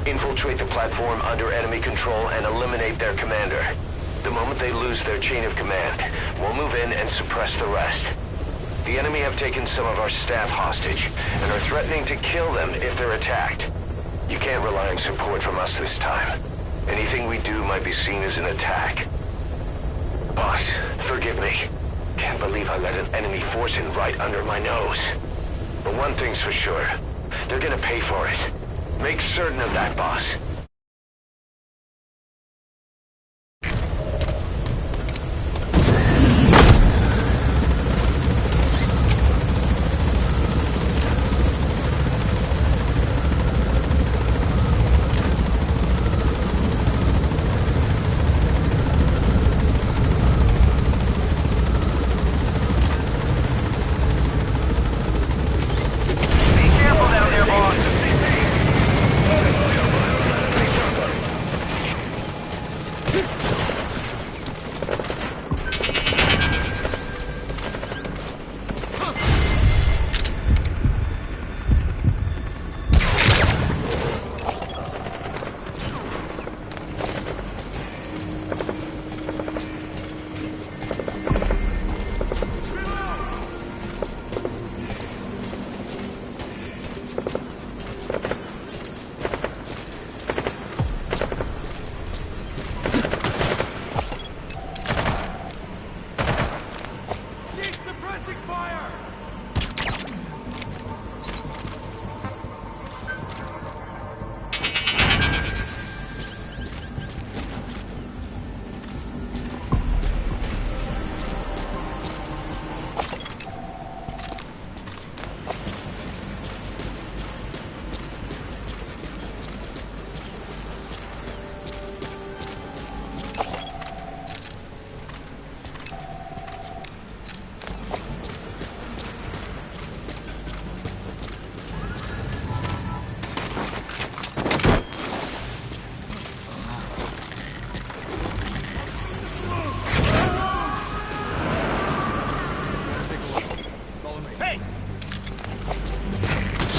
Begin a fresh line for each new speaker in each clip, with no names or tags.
Infiltrate the platform under enemy control and eliminate their commander. The moment they lose their chain of command, we'll move in and suppress the rest. The enemy have taken some of our staff hostage and are threatening to kill them if they're attacked. You can't rely on support from us this time. Anything we do might be seen as an attack. Boss, forgive me. Can't believe I let an enemy force in right under my nose. But one thing's for sure. They're gonna pay for it. Make certain of that, boss.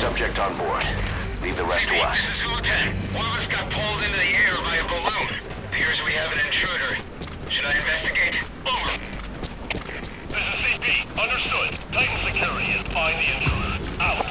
Subject on board. Leave the rest to us.
Zulu 10. One of us got pulled into the air by a balloon. Appears we have an intruder. Should I investigate? Over. This is CP. Understood. Titan security is find the intruder. Out.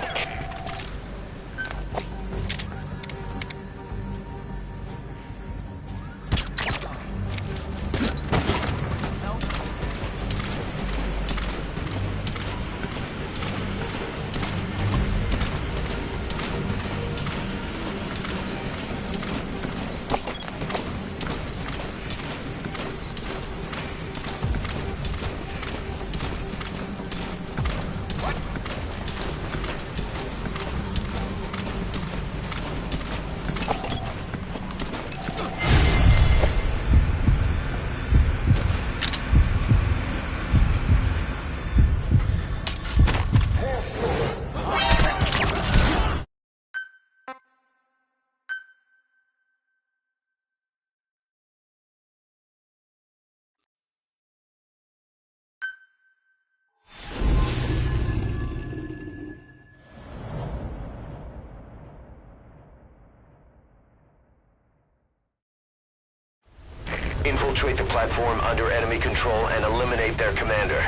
Infiltrate the platform under enemy control and eliminate their commander.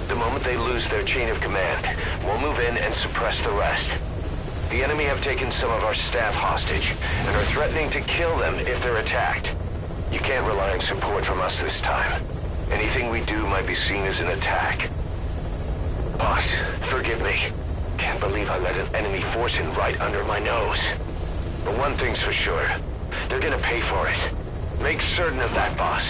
The moment they lose their chain of command, we'll move in and suppress the rest. The enemy have taken some of our staff hostage and are threatening to kill them if they're attacked. You can't rely on support from us this time. Anything we do might be seen as an attack. Boss, forgive me. Can't believe I let an enemy force in right under my nose. But one thing's for sure. They're gonna pay for it. Make certain of that, boss.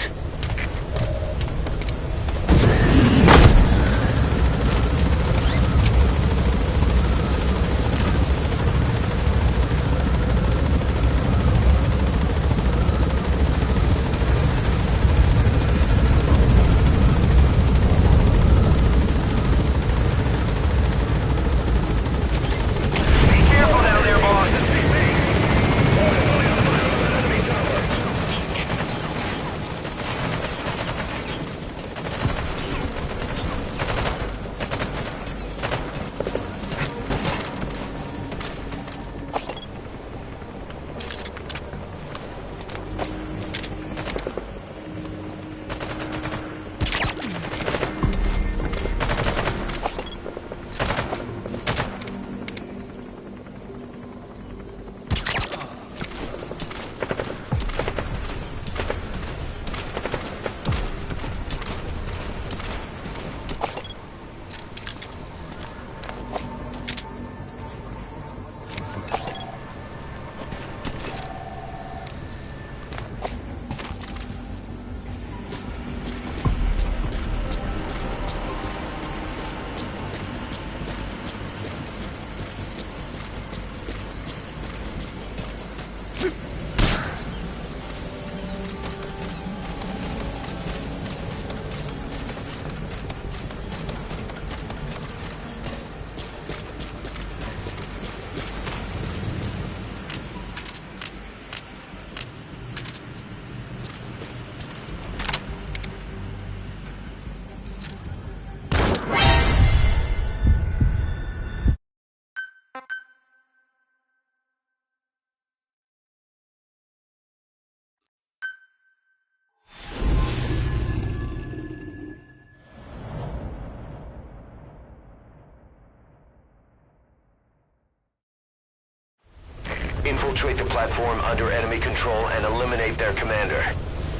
Infiltrate the platform under enemy control and eliminate their commander.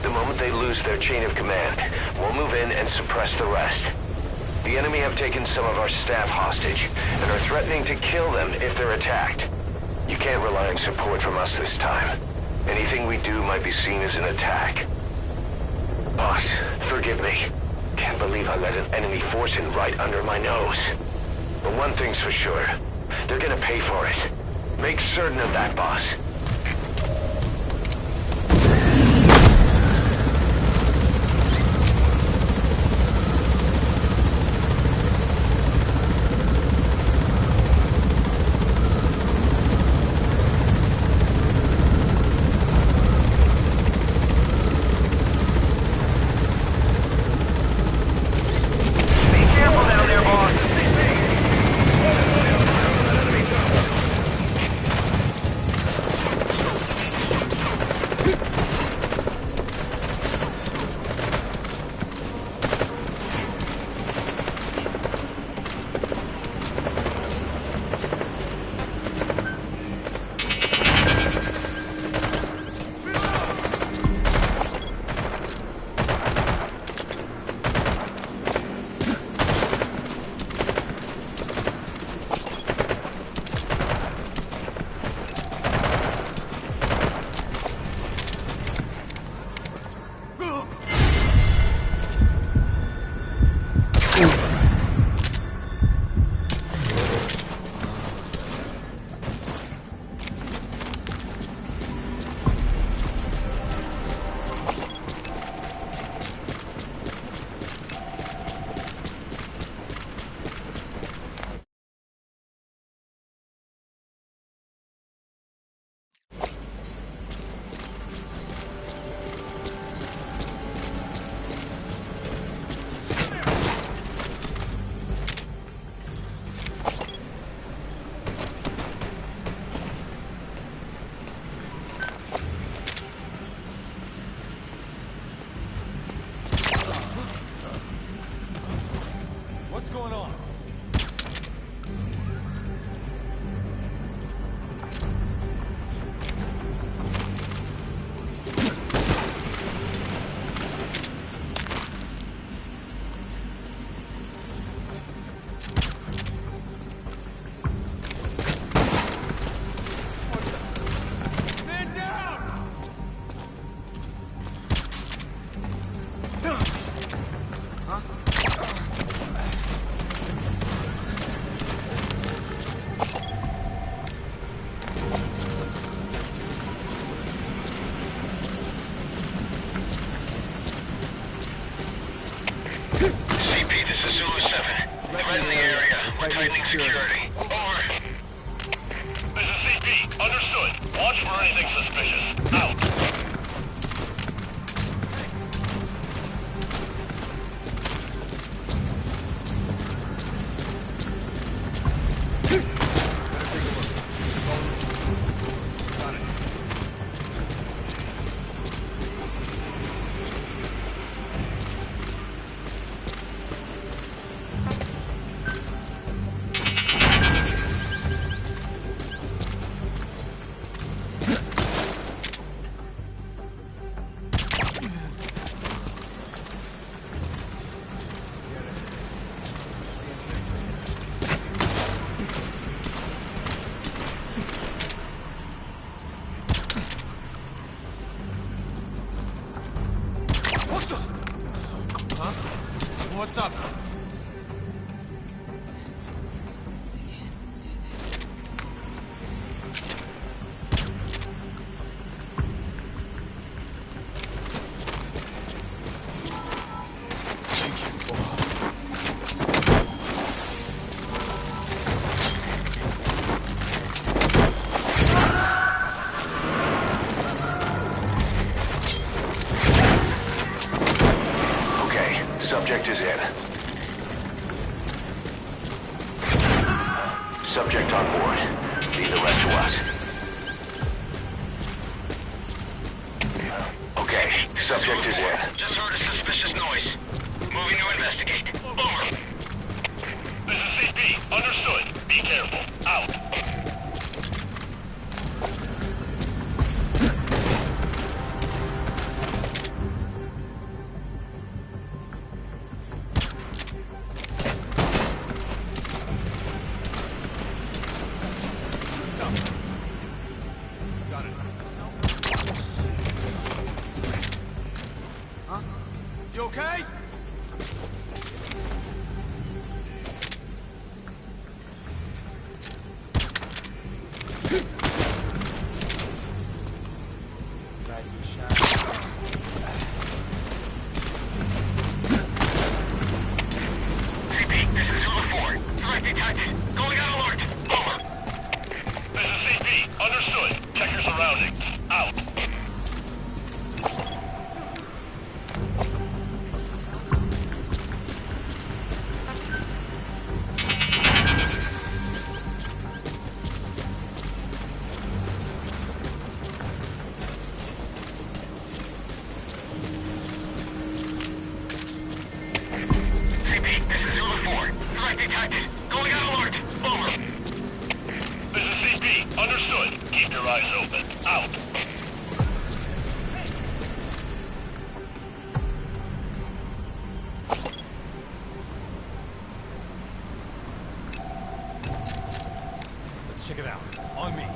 The moment they lose their chain of command, we'll move in and suppress the rest. The enemy have taken some of our staff hostage and are threatening to kill them if they're attacked. You can't rely on support from us this time. Anything we do might be seen as an attack. Boss, forgive me. Can't believe I let an enemy force in right under my nose. But one thing's for sure. They're gonna pay for it. Make certain of that, boss.
Tightening security. Over. This is CP. Understood. Watch for anything suspicious. Out.
What's up?
Subject is in. Subject on board. Leave the rest to us. Okay, subject is in.
Just heard a suspicious noise. Moving to investigate. Over. This is CP. Understood. Be careful. Out.
Check it out. On me.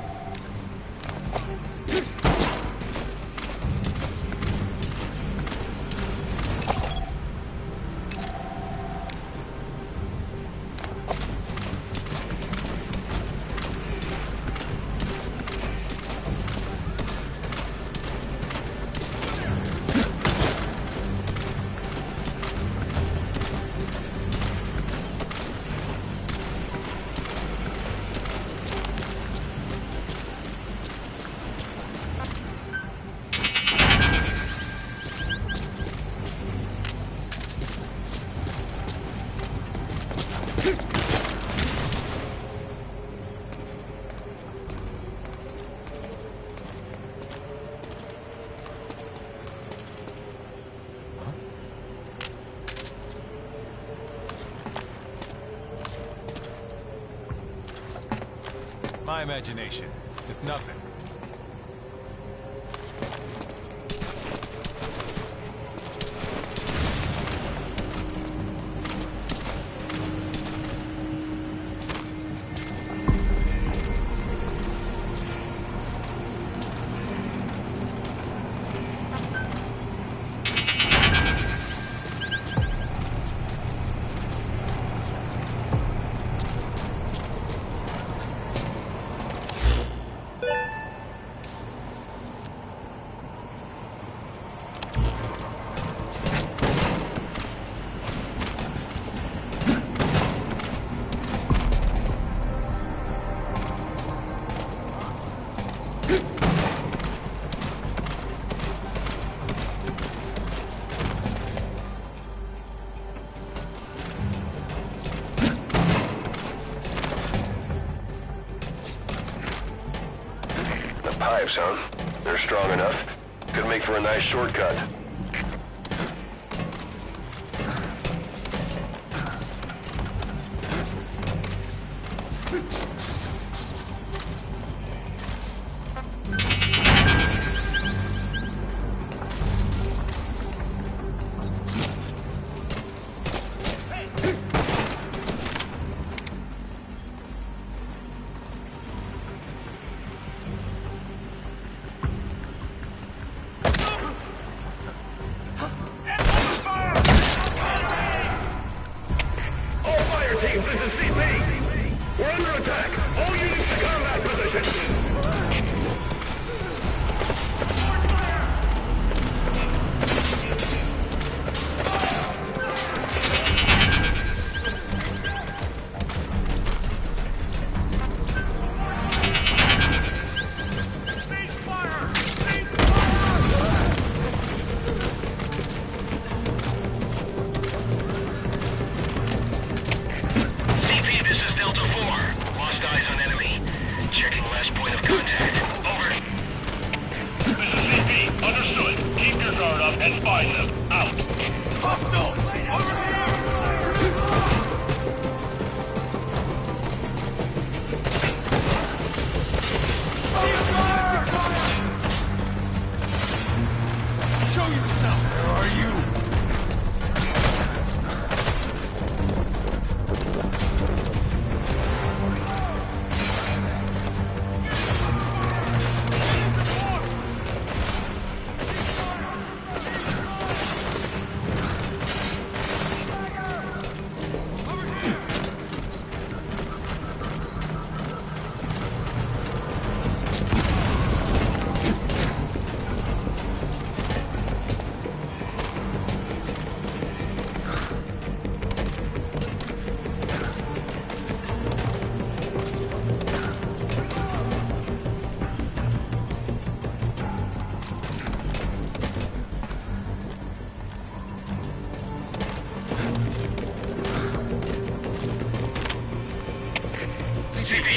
My imagination. It's nothing.
Pipes, huh? They're strong enough. Could make for a nice shortcut.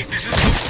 this is...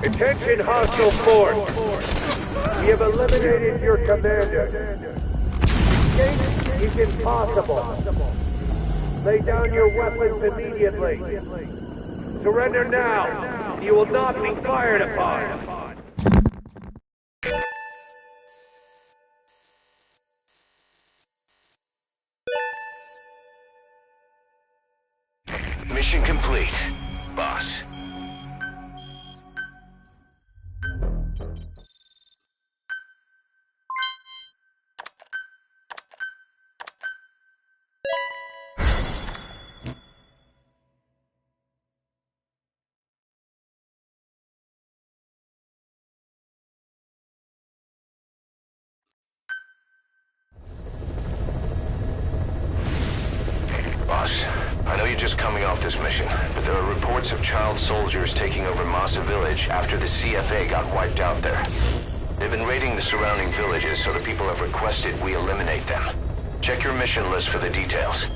Attention hostile force! We have eliminated your commander. Escape is impossible. Lay down your weapons immediately. Surrender now. You will not be fired upon.
Mission complete, boss. I know you're just coming off this mission, but there are reports of child soldiers taking over Mgsv village after the CFA got wiped out there. They've been raiding the surrounding villages, so the people have requested we eliminate them. Check your mission list for the details.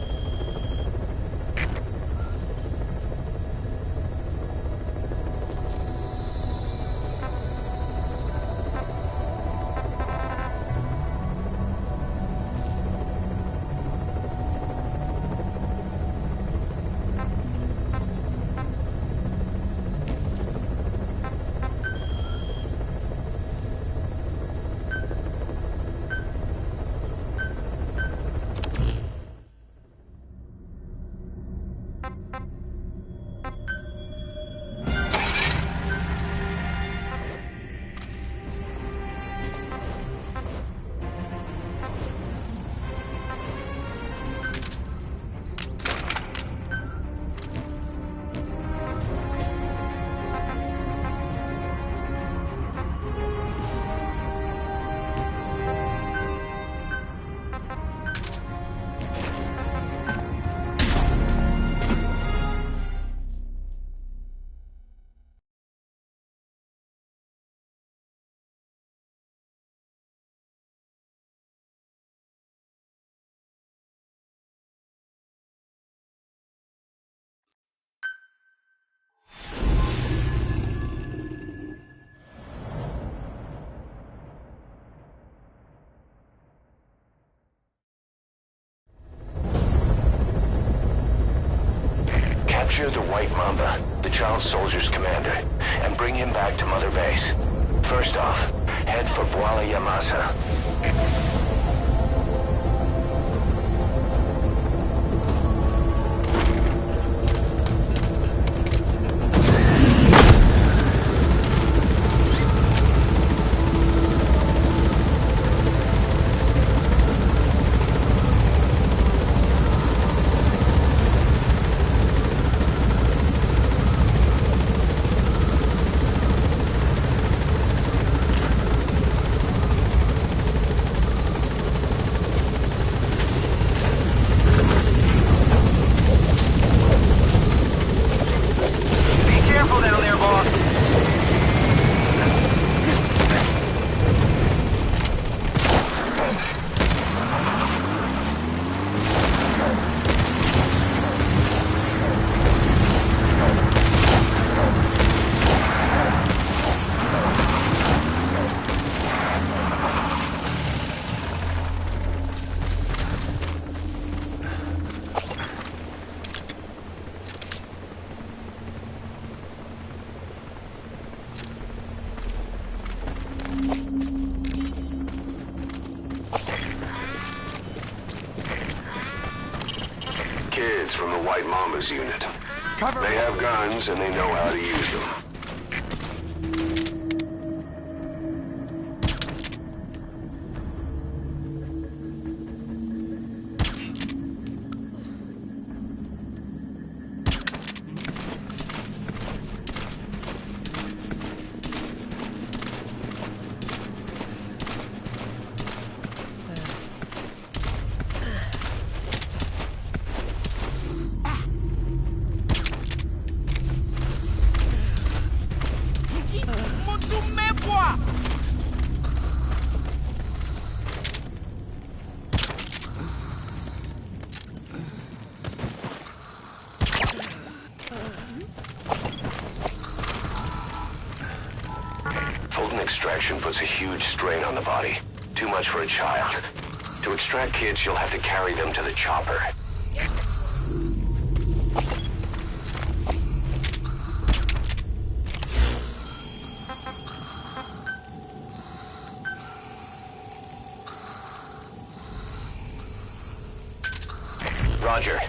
Capture the White Mamba, the child soldier's commander, and bring him back to Mother Base. First off, head for Voila Yamasa. kids from the White Mama's unit.
Cover.
They have guns and they know how to use them. Extraction puts a huge strain on the body. Too much for a child. To extract kids, you'll have to carry them to the chopper. Roger.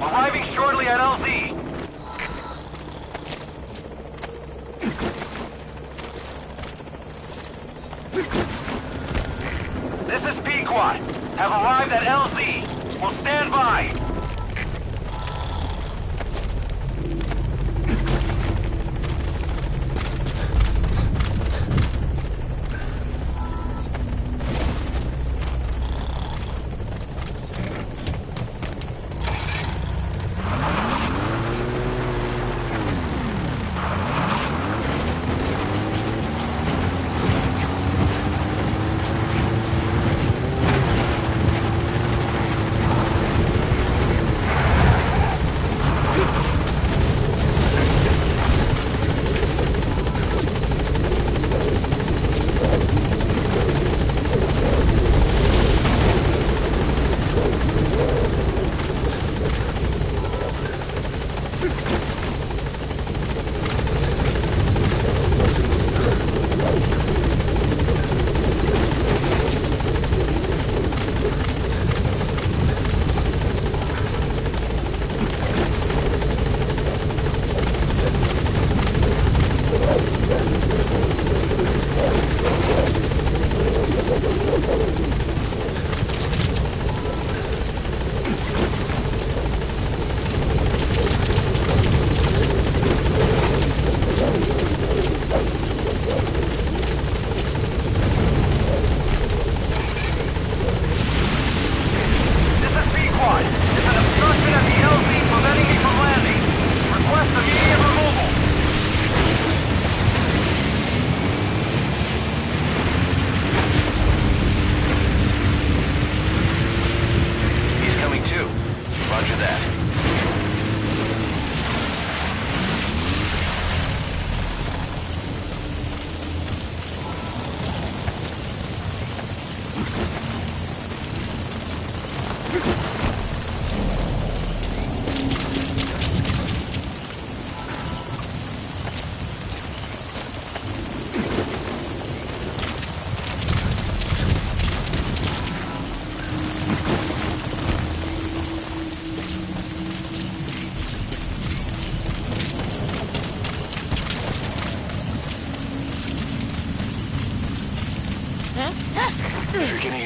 Arriving shortly at LZ. This is Pequod. Have arrived at LZ. Will stand by.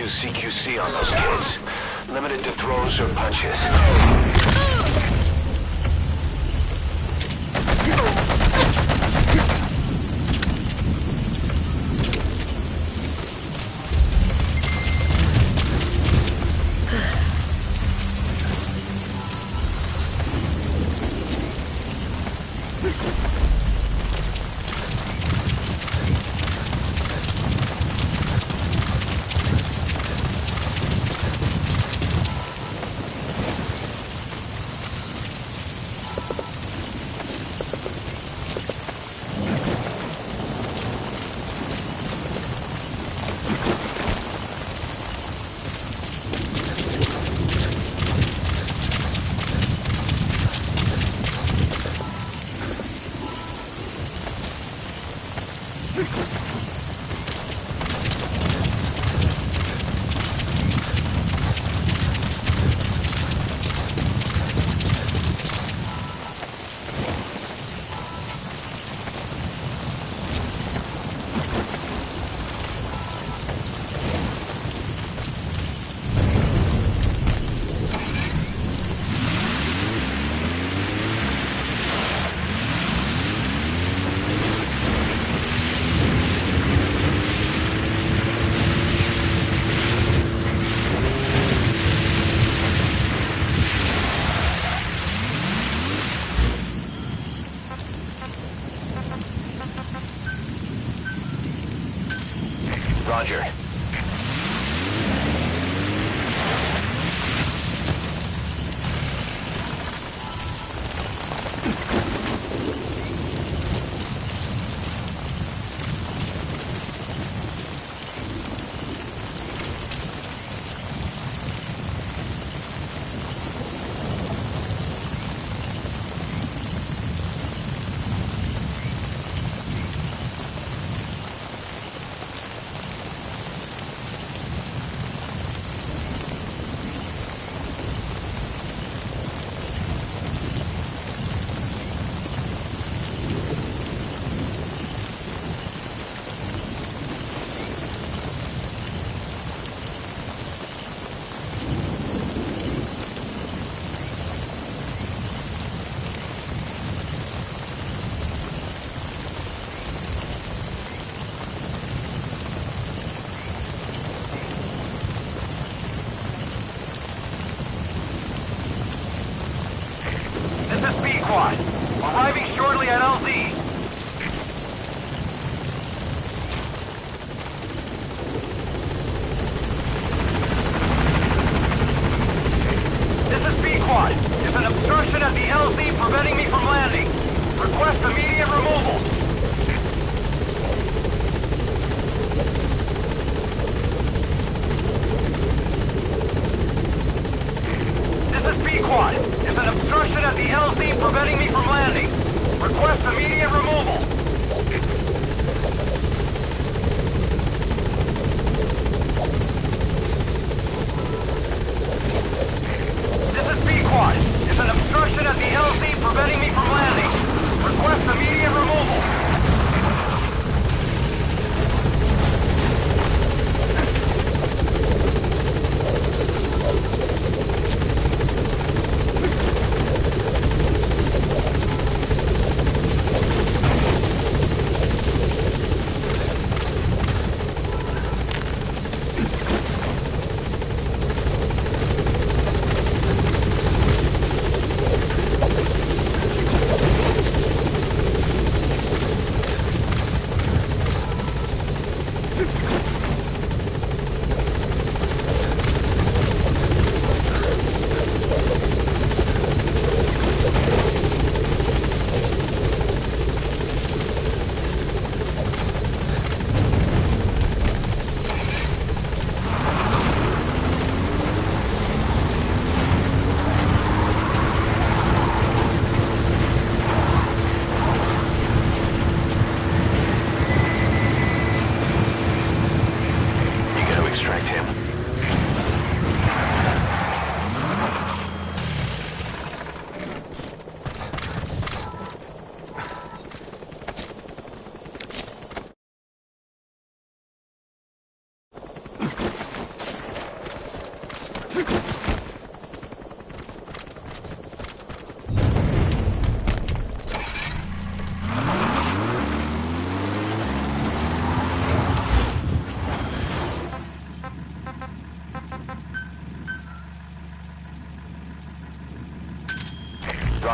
use CQC on those kids. Limited to throws or punches. Roger.
Squad. Arriving shortly at LZ. This is B-Quad. There's an obstruction at the LZ preventing me from landing. Request immediate removal. This is B-Quad. There's an obstruction at the LZ preventing me from landing. Request immediate removal. This is B-Quad. There's an obstruction at the LZ preventing me from landing. Request immediate removal.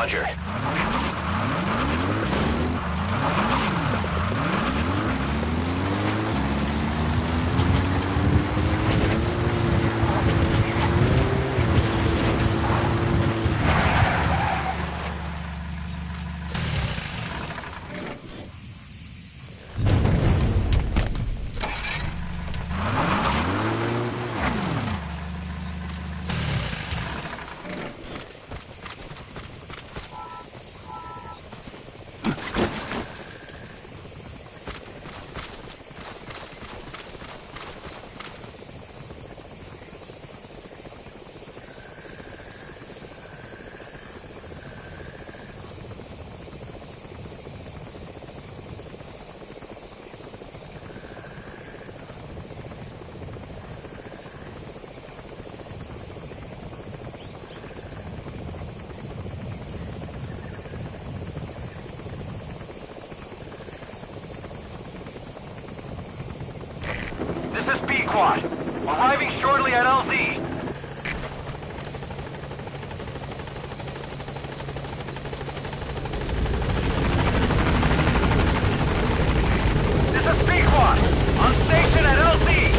Roger.
This is B-Quad. Arriving shortly at LZ. This is B-Quad. On station at LZ.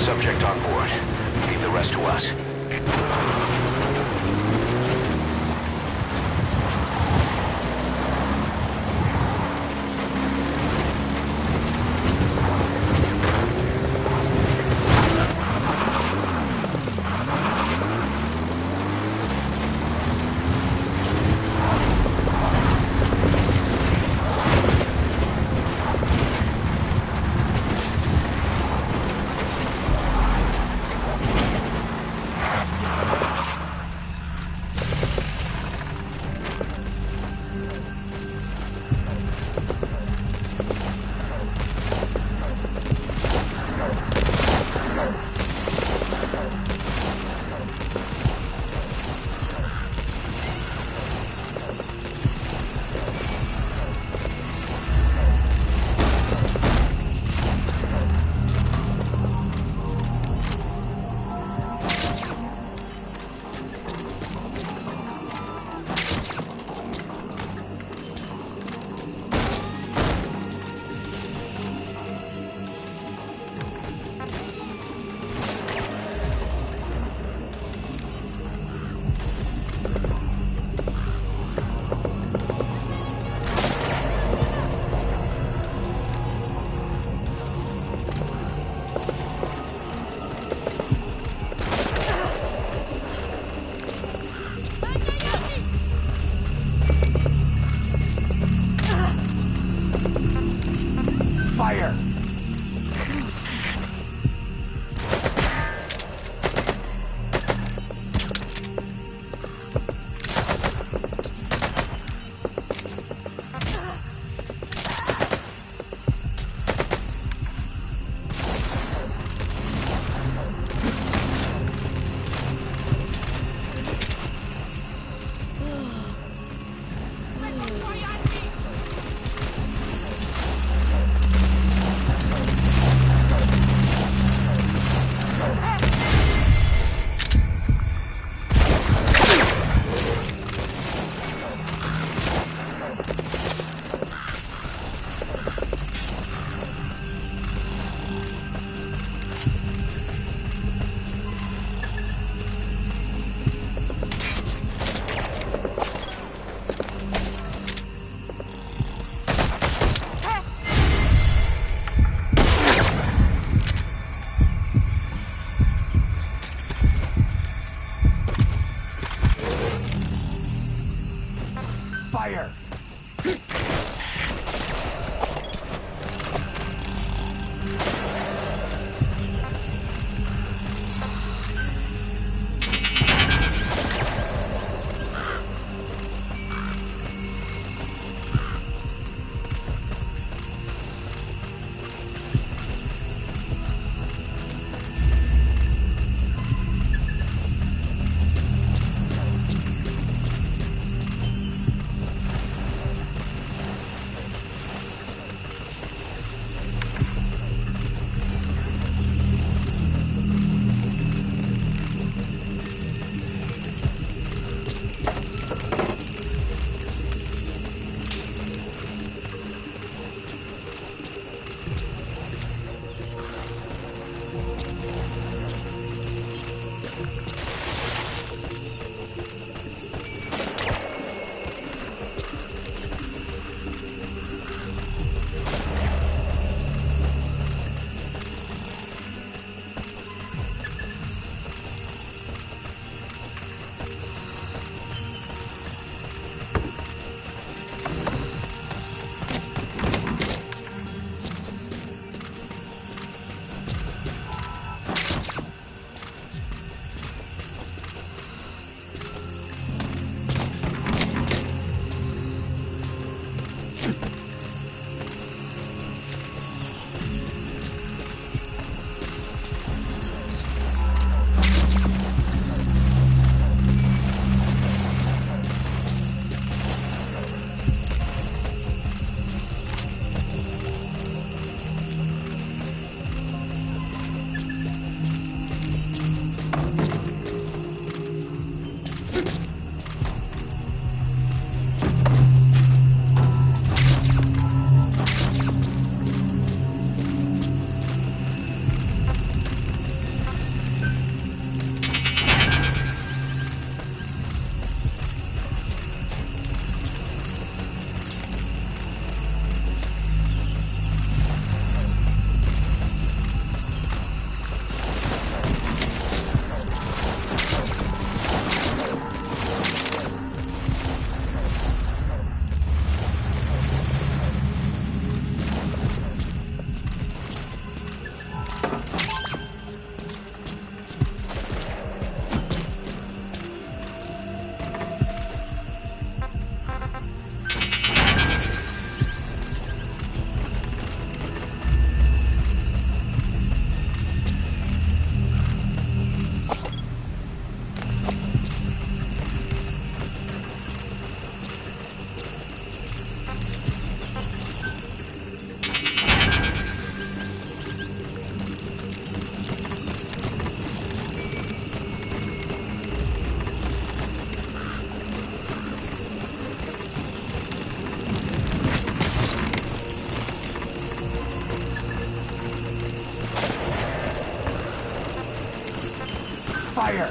Subject on board. Leave the rest to us.
Fire! Fire!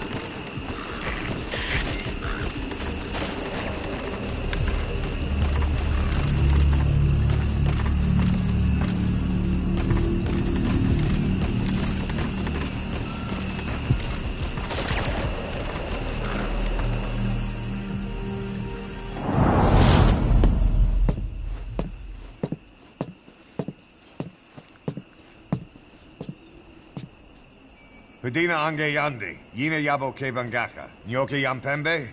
Pedina ange yandi, yina yabo ke bangaka, nyoke yampembe?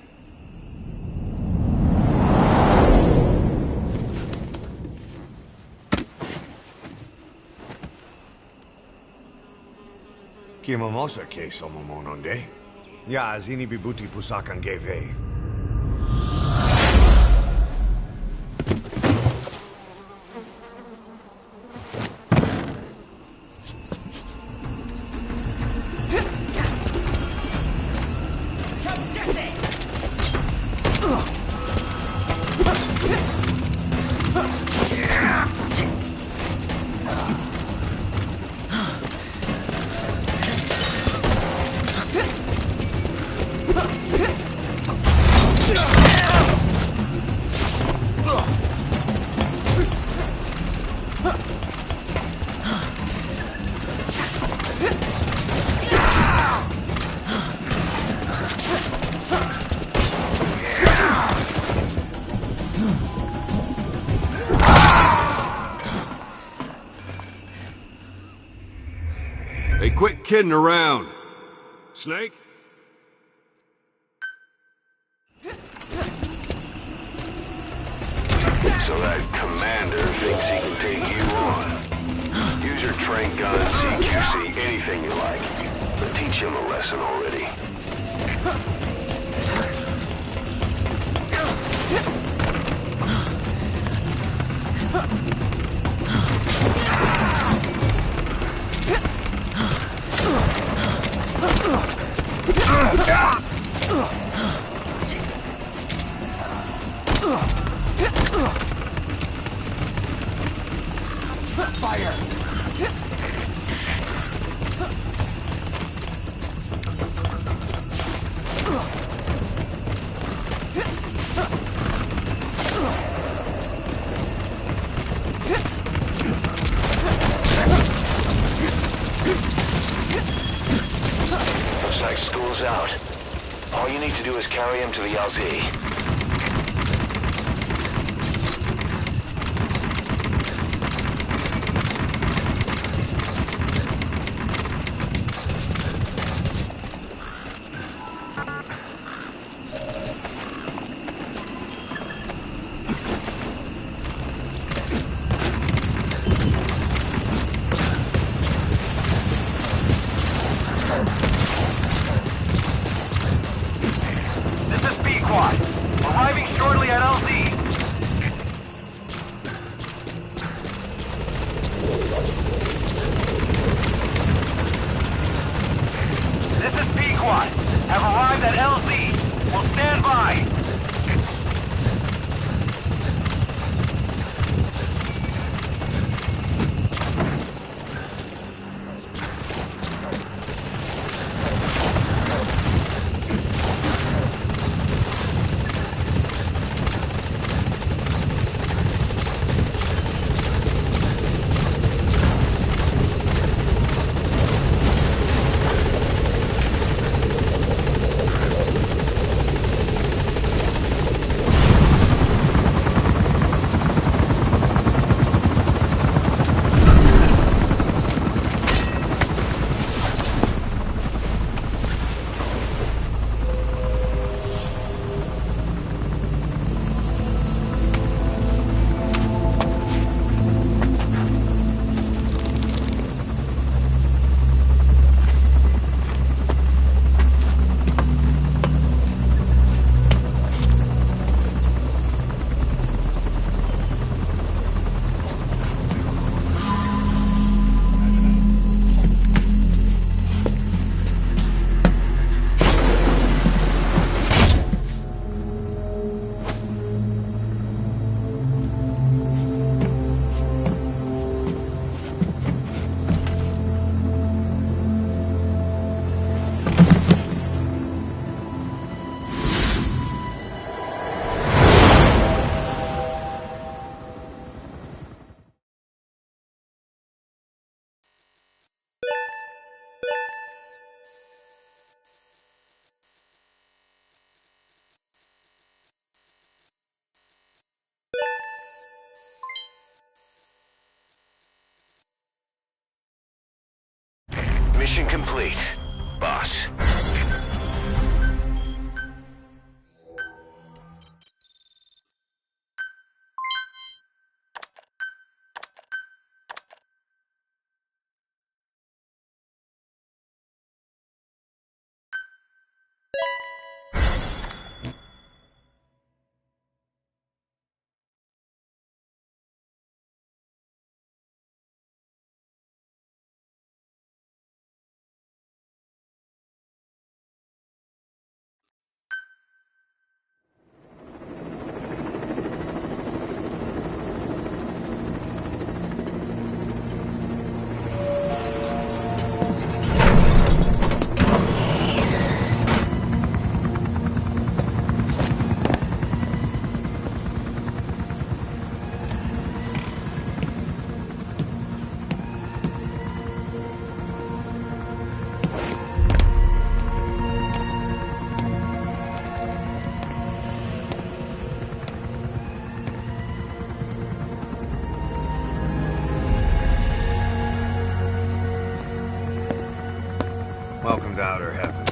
Kimomosa ke somomononde? Ya zini bibuti pusakan geve.
Hey, quit kidding around. Snake?
So that commander thinks he can take you on. Use your train gun, CQC, anything you like. But teach him a lesson already.
Fire!
Looks like school's out. All you need to do is carry him to the LZ.
This is B-Quad.
Mission complete, boss.
Welcome to Outer Heaven.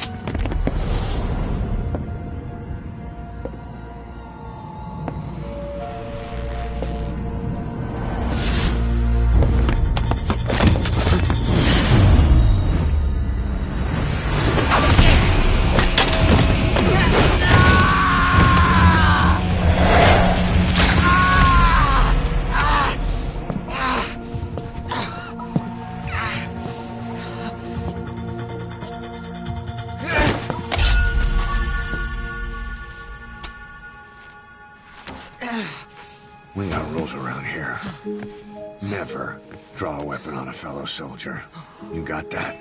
We got rules around here. Never draw a weapon on a fellow soldier. You got that?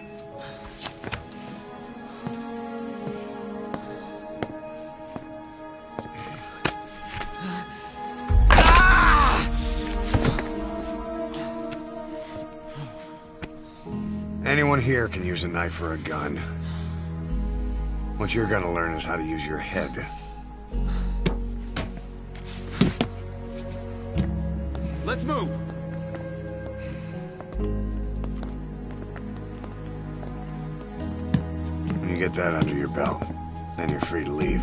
Anyone here can use a knife or a gun. What you're gonna learn is how to use your head.
Let's move!
When you get that under your belt, then you're free to leave.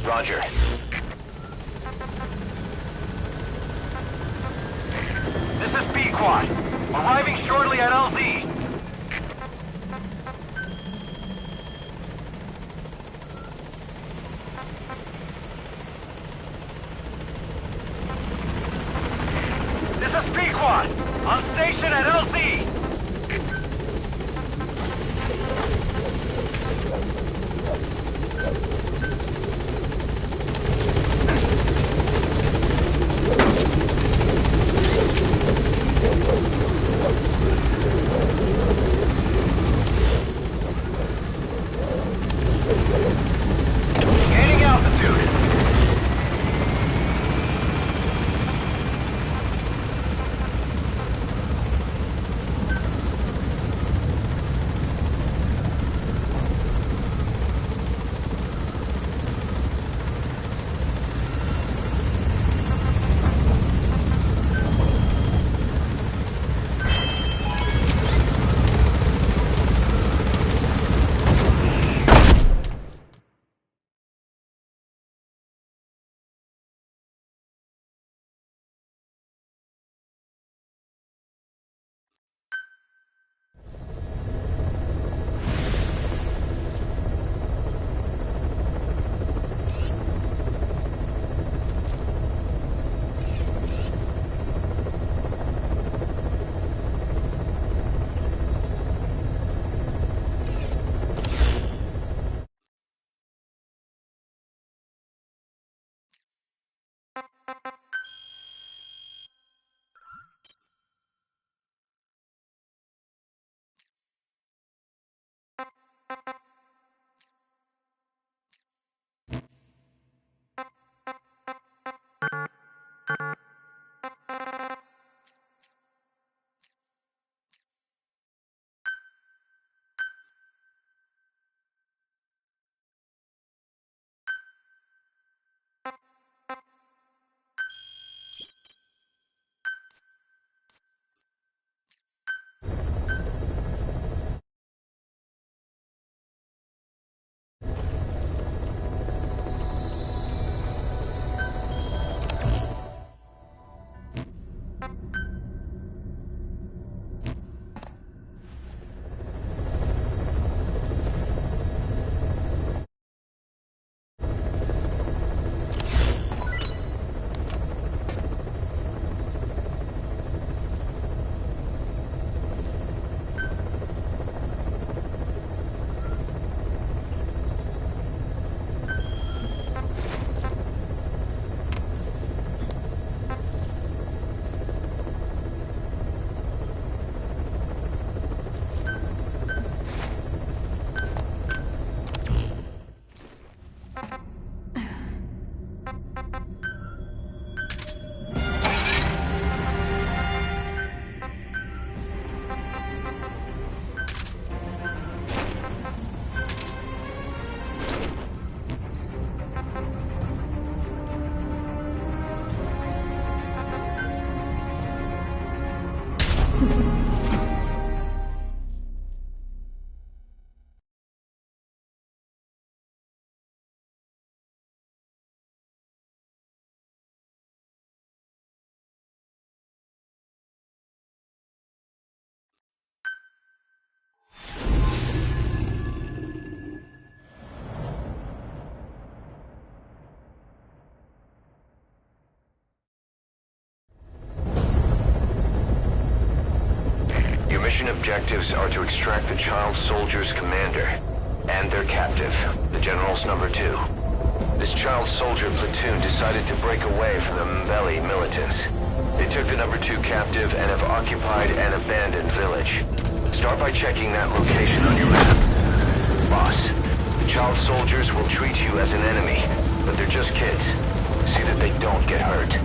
Roger.
This is B-Quad. Arriving shortly at LZ. This is B-Quad. On station at LZ. Gaining altitude.
Mission objectives are to extract the child soldier's commander and their captive, the General's #2. This child soldier platoon decided to break away from the Mgsv militants. They took the #2 captive and have occupied an abandoned village. Start by checking that location on your map. Boss, the child soldiers will treat you as an enemy, but they're just kids. See that they don't get hurt.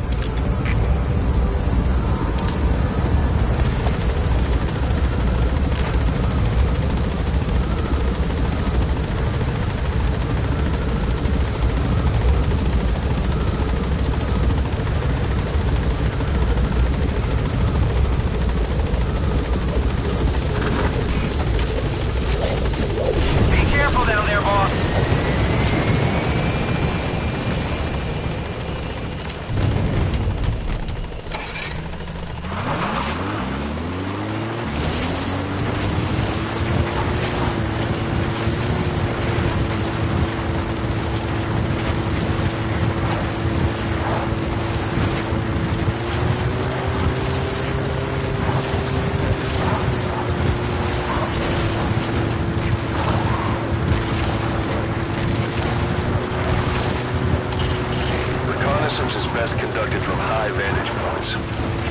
best conducted from high vantage points.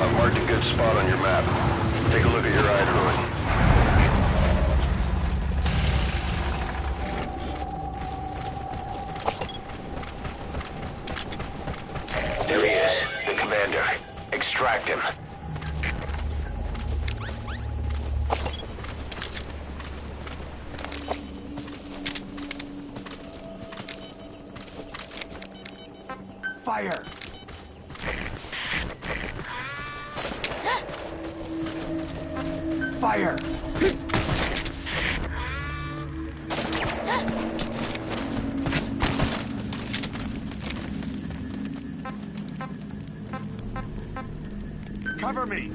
I've marked a good spot on your map. Take a look at your eyed ruin. There he is, the commander. Extract him.
Fire! Fire! Cover me!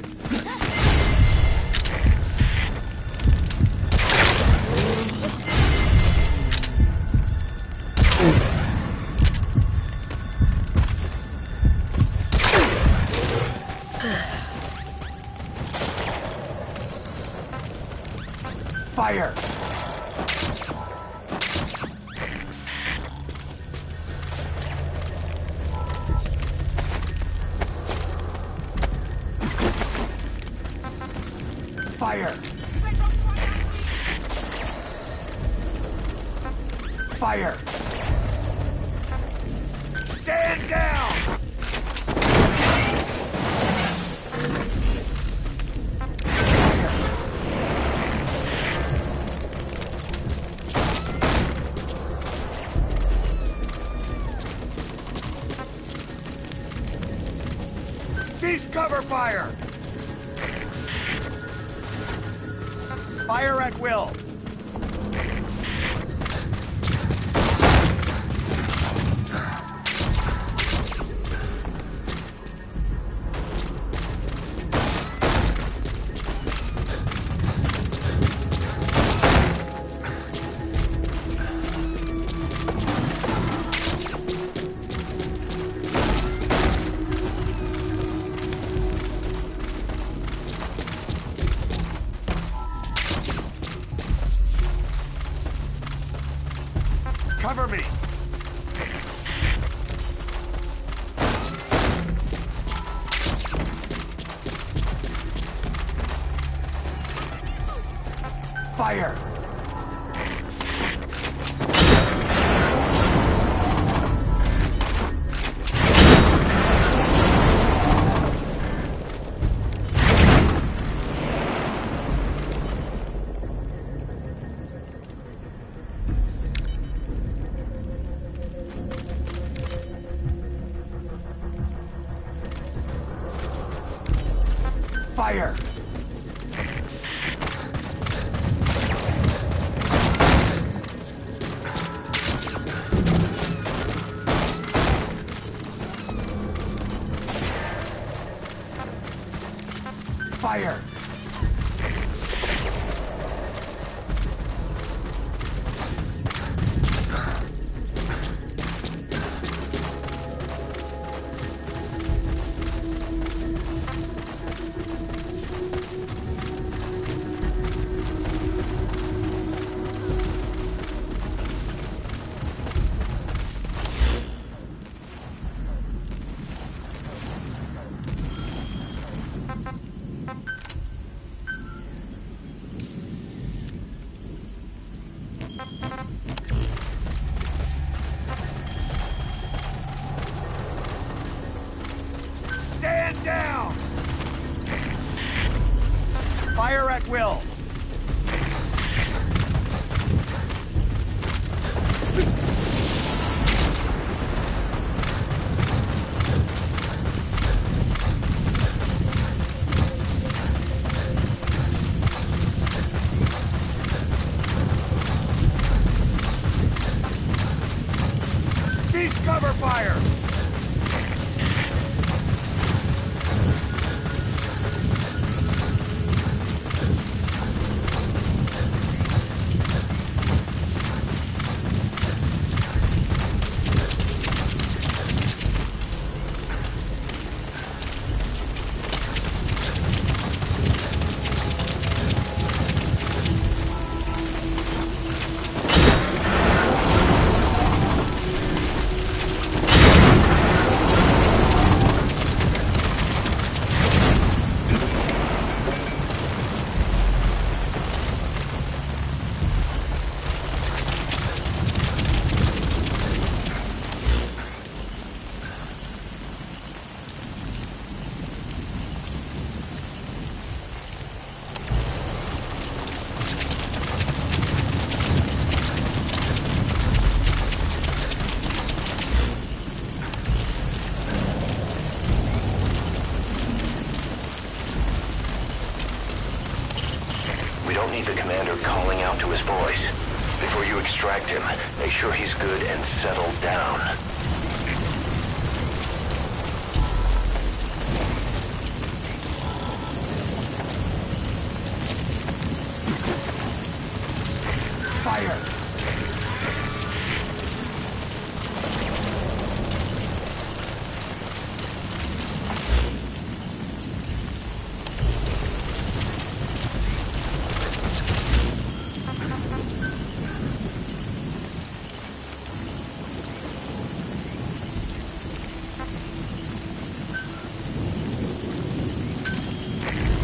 Fire! Fire! Fire! Stand down! Cease cover fire! Fire at will! Cover me! Fire! Fire! Fire! Stand down! Fire at will! Cease cover fire!
need the commander calling out to his boys. Before you extract him, make sure he's good and settled down.
Fire!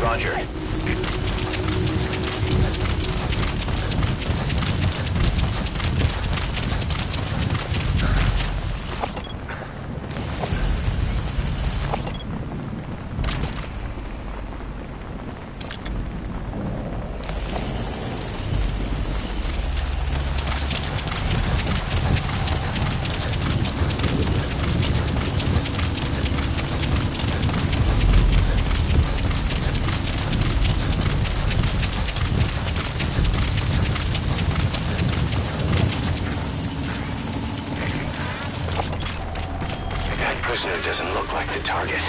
Roger. Prisoner doesn't look like the target.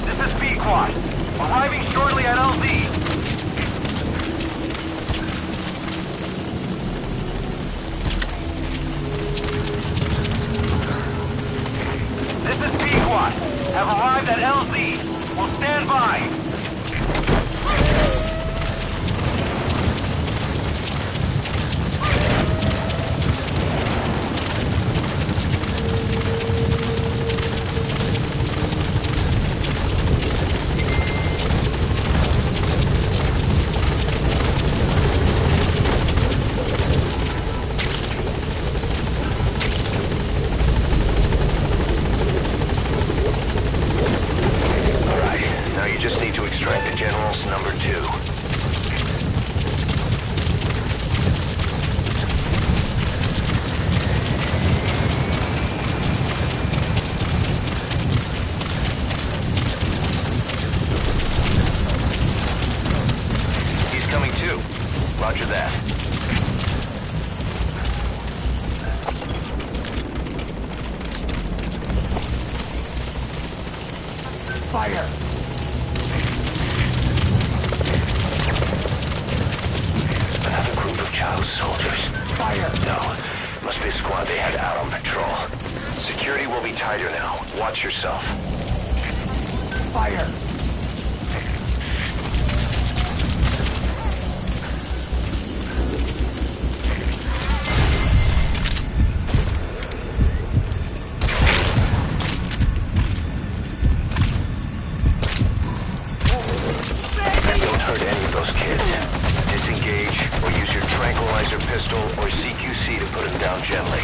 This is B-Quad. Arriving shortly at LZ. Have arrived at LZ. Will stand by.
Roger that.
Fire!
Another group of child soldiers.
Fire!
No, must be a squad they had out on patrol. Security will be tighter now. Watch yourself.
Fire!
Pistol or CQC to put him down gently.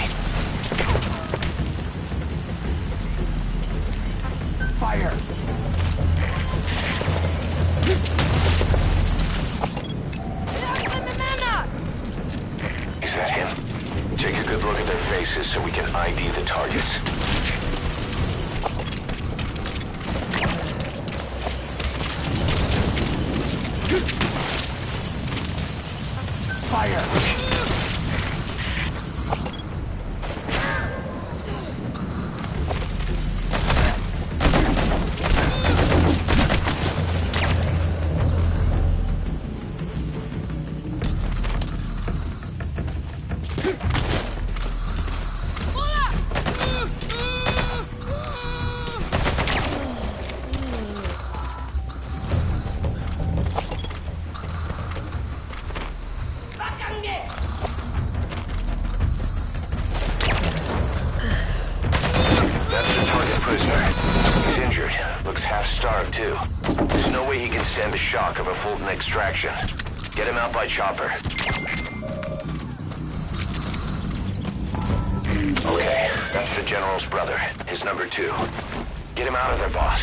Fire!
Is that him? Take a good look at their faces so we can ID the targets.
Fire!
That's the target prisoner. He's injured. Looks half-starved, too. There's no way he can stand the shock of a Fulton extraction. Get him out by chopper. Okay, that's the General's brother, his number 2. Get him out of there, boss.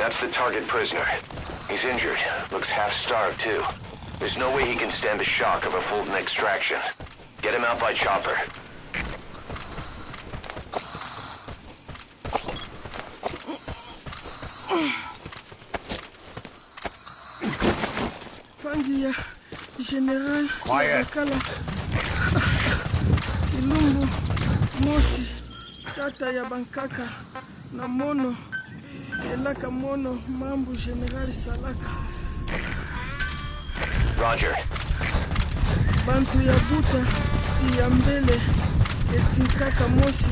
That's the target prisoner. He's injured. Looks half-starved, too. There's no way he can stand the shock of a Fulton extraction. Get him out by chopper.
Pangia, General.
Quiet.
Kala. Ilumbu, Mosi, Kata ya Bankaka, na Mono, Elaka Mono, Mambu, General Salaka.
Roger.
Bantu ya Buta, ya Mbele, Etinkaka Mosi,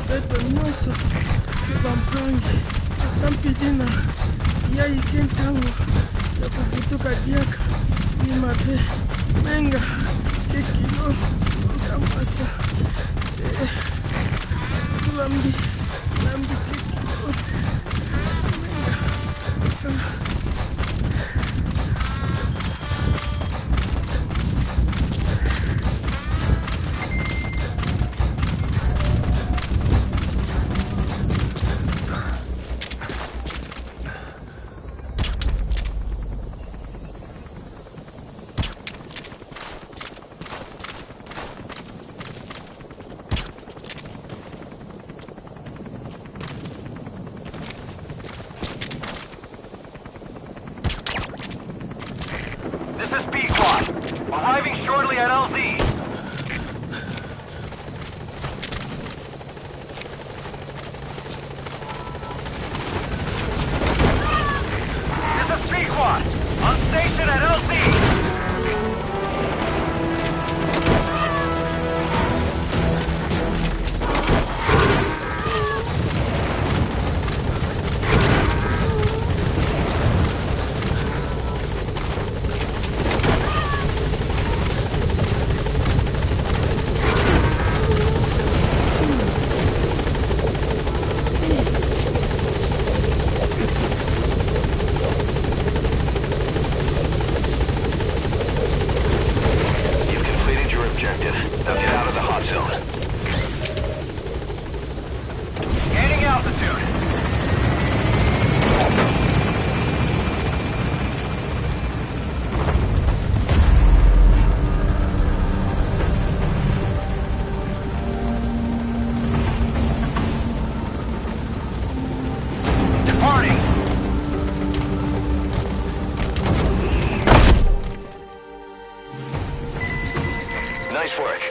Beto Nyoso, Bampangi, Atampidina, ya Ikentango, ya kuvutuka diaka, Imave, Menga, Kekilo, Kamasa, Lambi, Kekilo, Menga,
This is B-Quad. Arriving shortly at LZ. This is B-Quad. On station at LZ. Gaining altitude. Departing.
Nice work.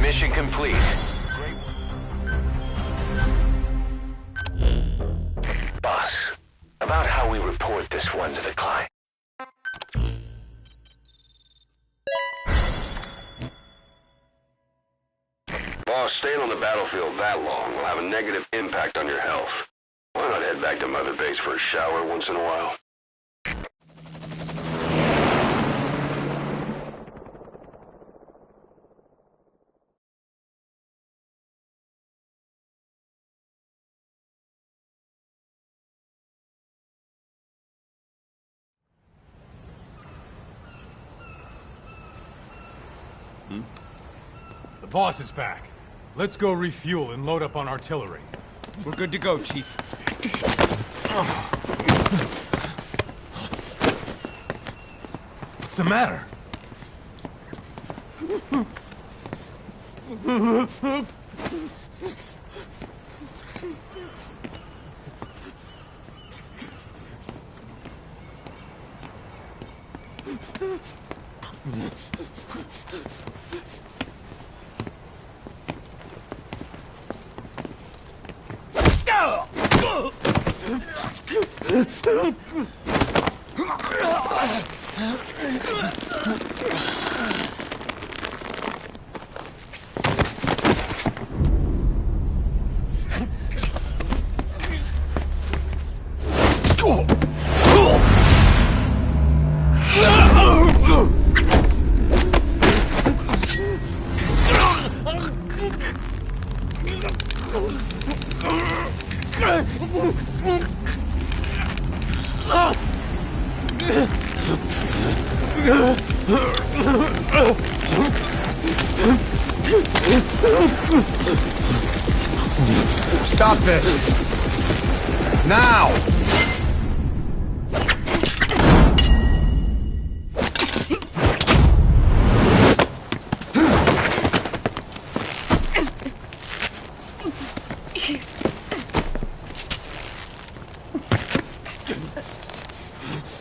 Mission complete. Boss, about how we report this one to the client.
Boss, staying on the battlefield that long will have a negative impact on your health. Why not head back to Mother Base for a shower once in a while?
The boss is back. Let's go refuel and load up on artillery.
We're good to go, Chief.
What's the matter?
Stop this! Now!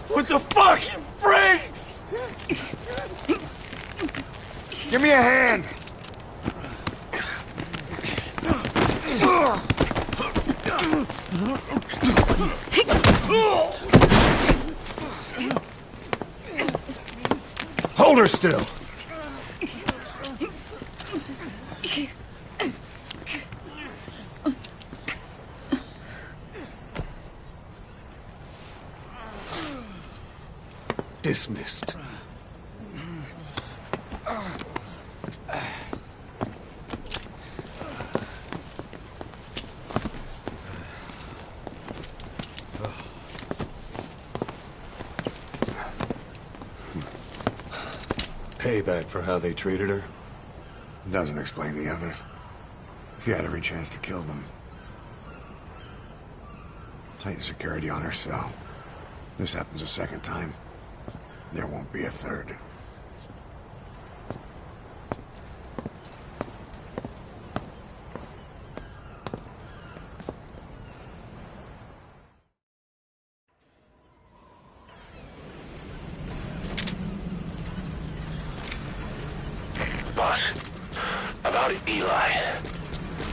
What the fuck, you freak?
Give me a hand! Hold her still! Dismissed.
Payback for how they treated her?
Doesn't explain the others. She had every chance to kill them. Tighten security on her cell. This happens a second time. There won't be a third.
Boss, about Eli.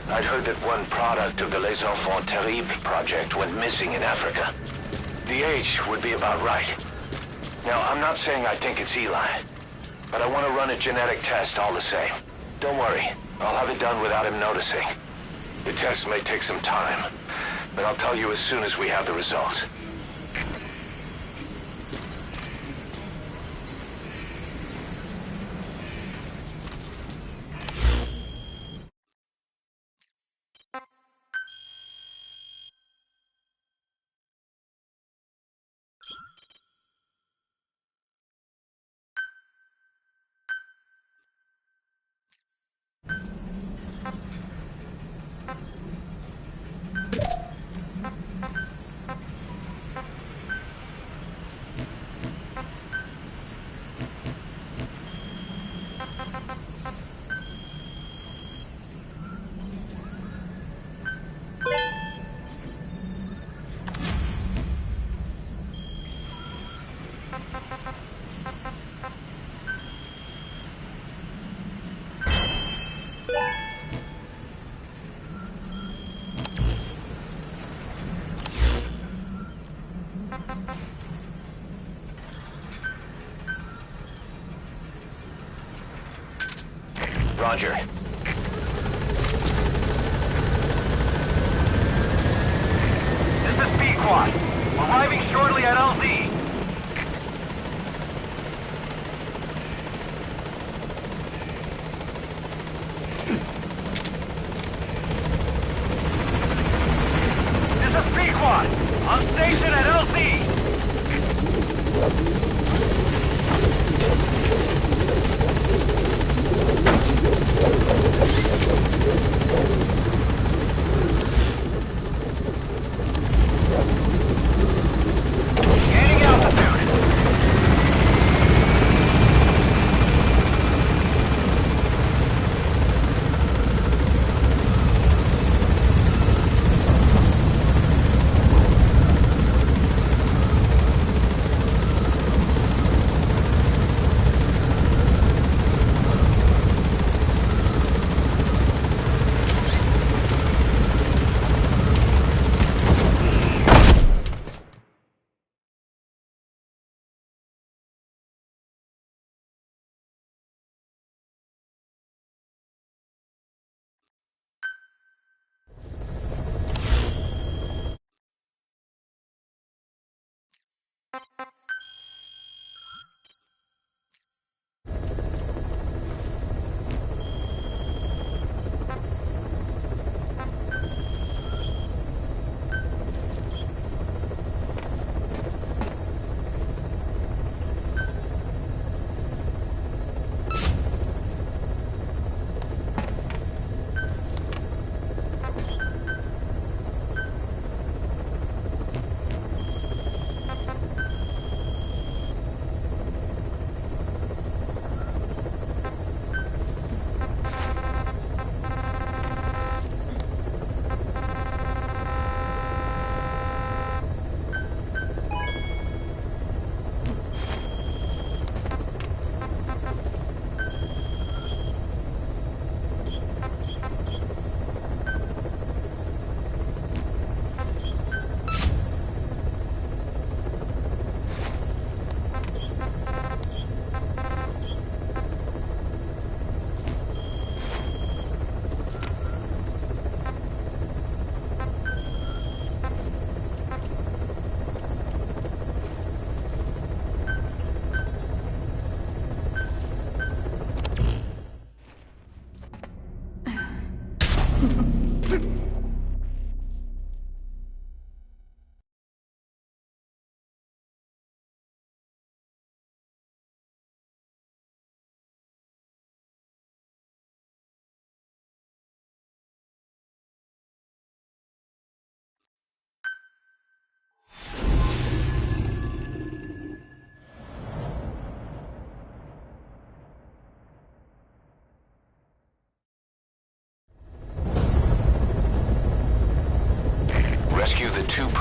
I'd heard that one product of the Les Enfants Terribles project went missing in Africa. The age would be about right. Now, I'm not saying I think it's Eli, but I want to run a genetic test all the same. Don't worry, I'll have it done without him noticing. The test may take some time, but I'll tell you as soon as we have the results. Roger.
This is B-Quad. Arriving shortly at LZ. This is B-Quad. On station at LZ. Gaining altitude.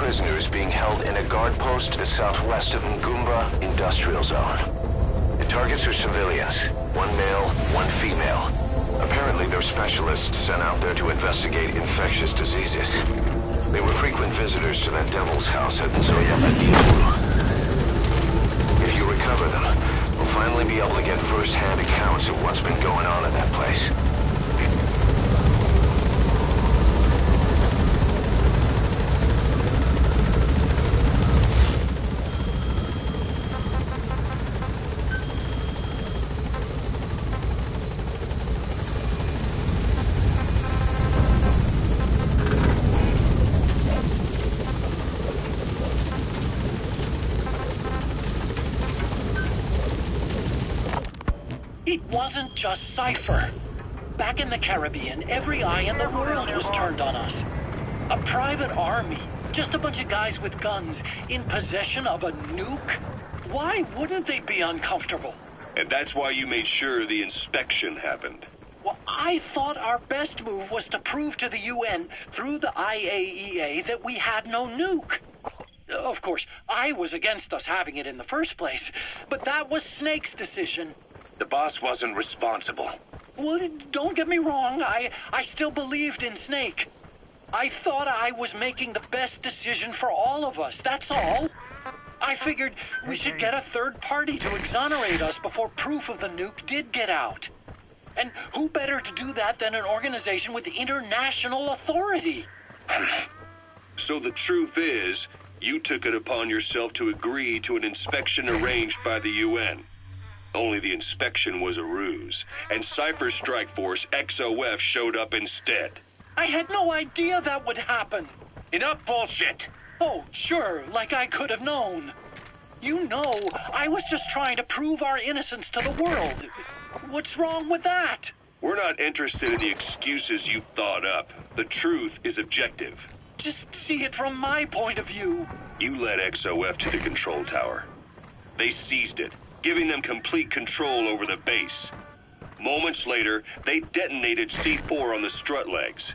prisoners being held in a guard post to the southwest of Ngumba Industrial Zone. The targets are civilians, one male, one female. Apparently they're specialists sent out there to investigate infectious diseases. They were frequent visitors to that devil's house at Nzoya. If you recover them, we'll finally be able to get first-hand accounts of what's been going on at that place.
It wasn't just Cypher. Back in the Caribbean, every eye in the world was turned on us. A private army, just a bunch of guys with guns, in possession of a nuke? Why wouldn't they be uncomfortable?
And that's why you made sure the inspection happened.
Well, I thought our best move was to prove to the UN through the IAEA that we had no nuke. Of course, I was against us having it in the first place, but that was Snake's decision.
The boss wasn't responsible.
Well, don't get me wrong, I still believed in Snake. I thought I was making the best decision for all of us, that's all. I figured we should get a third party to exonerate us before proof of the nuke did get out. And who better to do that than an organization with international authority?
So the truth is, you took it upon yourself to agree to an inspection arranged by the UN. Only the inspection was a ruse, and Cypher's strike force, XOF, showed up instead.
I had no idea that would happen.
Enough bullshit!
Oh, sure, like I could have known. You know, I was just trying to prove our innocence to the world. What's wrong with that?
We're not interested in the excuses you thought up. The truth is objective.
Just see it from my point of view.
You led XOF to the control tower. They seized it, giving them complete control over the base. Moments later, they detonated C4 on the strut legs.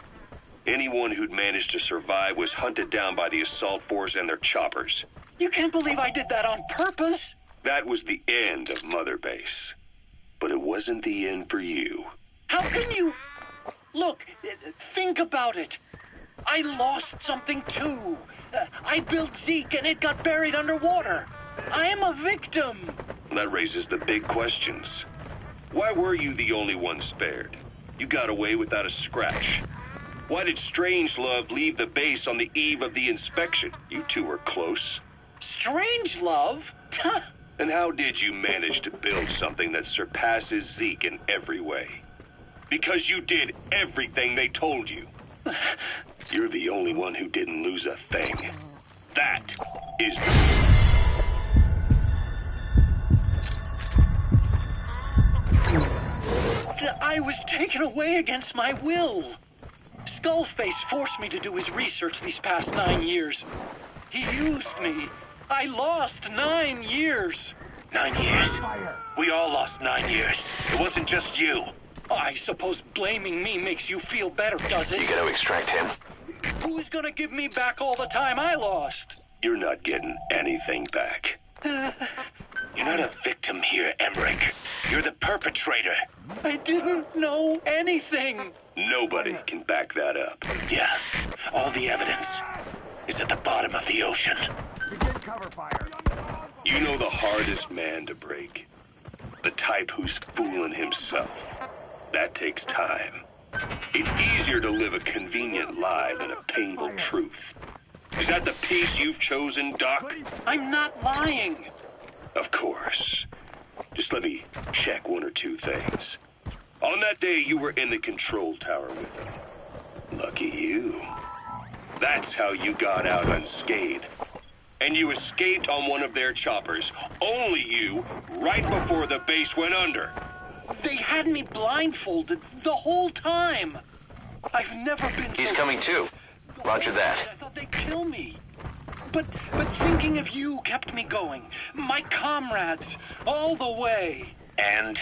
Anyone who'd managed to survive was hunted down by the assault force and their choppers.
You can't believe I did that on purpose.
That was the end of Mother Base. But it wasn't the end for you.
How can you... Look, think about it. I lost something too. I built Zeke and it got buried underwater. I am a victim.
That raises the big questions. Why were you the only one spared? You got away without a scratch. Why did Strangelove leave the base on the eve of the inspection? You two were close.
Strangelove?
And how did you manage to build something that surpasses Zeke in every way? Because you did everything they told you. You're the only one who didn't lose a thing. That is
I was taken away against my will. Skullface forced me to do his research these past 9 years. He used me. I lost 9 years.
9 years? We all lost 9 years. It wasn't just you.
I suppose blaming me makes you feel better, does it?
You gotta extract him.
Who's gonna give me back all the time I lost?
You're not getting anything back.
You're not a victim here, Emmerich. You're the perpetrator.
I didn't know anything.
Nobody can back that up.
Yeah, all the evidence is at the bottom of the ocean.
Begin cover fire.
You know the hardest man to break. The type who's fooling himself. That takes time. It's easier to live a convenient lie than a painful truth. Is that the piece you've chosen, Doc?
I'm not lying.
Of course. Just let me check one or two things. On that day, you were in the control tower with them. Lucky you. That's how you got out unscathed. And you escaped on one of their choppers. Only you, right before the base went under.
They had me blindfolded the whole time. I've never been...
He's coming too. Roger that.
I thought they'd kill me. But thinking of you kept me going. My comrades, all the way.
And?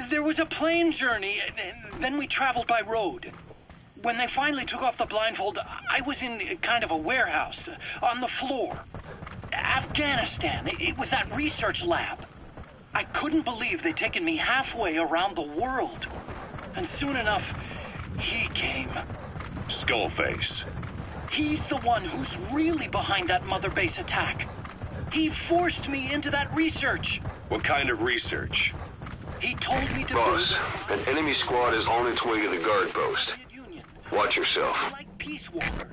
There was a plane journey, and then we traveled by road. When they finally took off the blindfold, I was in kind of a warehouse, on the floor. Afghanistan. It was that research lab. I couldn't believe they'd taken me halfway around the world. And soon enough, he came.
Skullface.
He's the one who's really behind that mother base attack. He forced me into that research.
What kind of research?
He told me to
Boss, an enemy squad is on its way to the guard post. Watch yourself.
Like Peace Walker,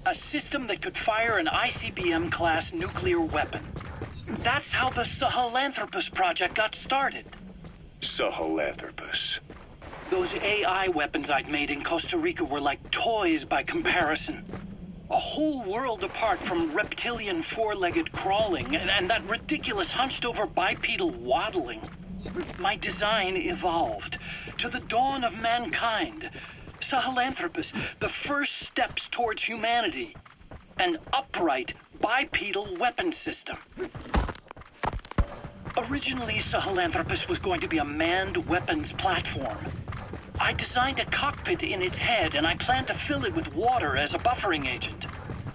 a system that could fire an ICBM-class nuclear weapon. That's how the Sahelanthropus project got started.
Sahelanthropus.
Those AI weapons I'd made in Costa Rica were like toys by comparison. A whole world apart from reptilian four-legged crawling and that ridiculous hunched-over bipedal waddling. My design evolved. To the dawn of mankind, Sahelanthropus, the first steps towards humanity. An upright bipedal weapon system. Originally, Sahelanthropus was going to be a manned weapons platform. I designed a cockpit in its head, and I planned to fill it with water as a buffering agent.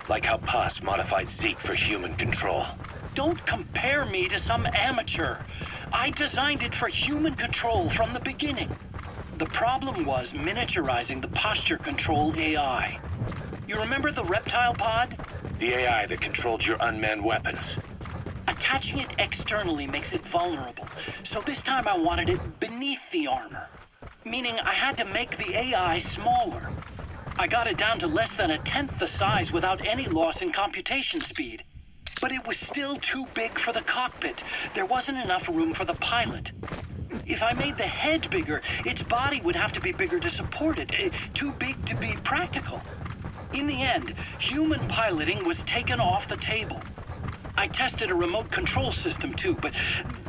Like how Paz modified Zeke for human control.
Don't compare me to some amateur. I designed it for human control from the beginning. The problem was miniaturizing the posture control AI. You remember the reptile pod?
The AI that controlled your unmanned weapons.
Attaching it externally makes it vulnerable, so this time I wanted it beneath the armor. Meaning I had to make the AI smaller. I got it down to less than 1/10 the size without any loss in computation speed. But it was still too big for the cockpit. There wasn't enough room for the pilot. If I made the head bigger, its body would have to be bigger to support it. Too big to be practical. In the end, human piloting was taken off the table. I tested a remote control system too, but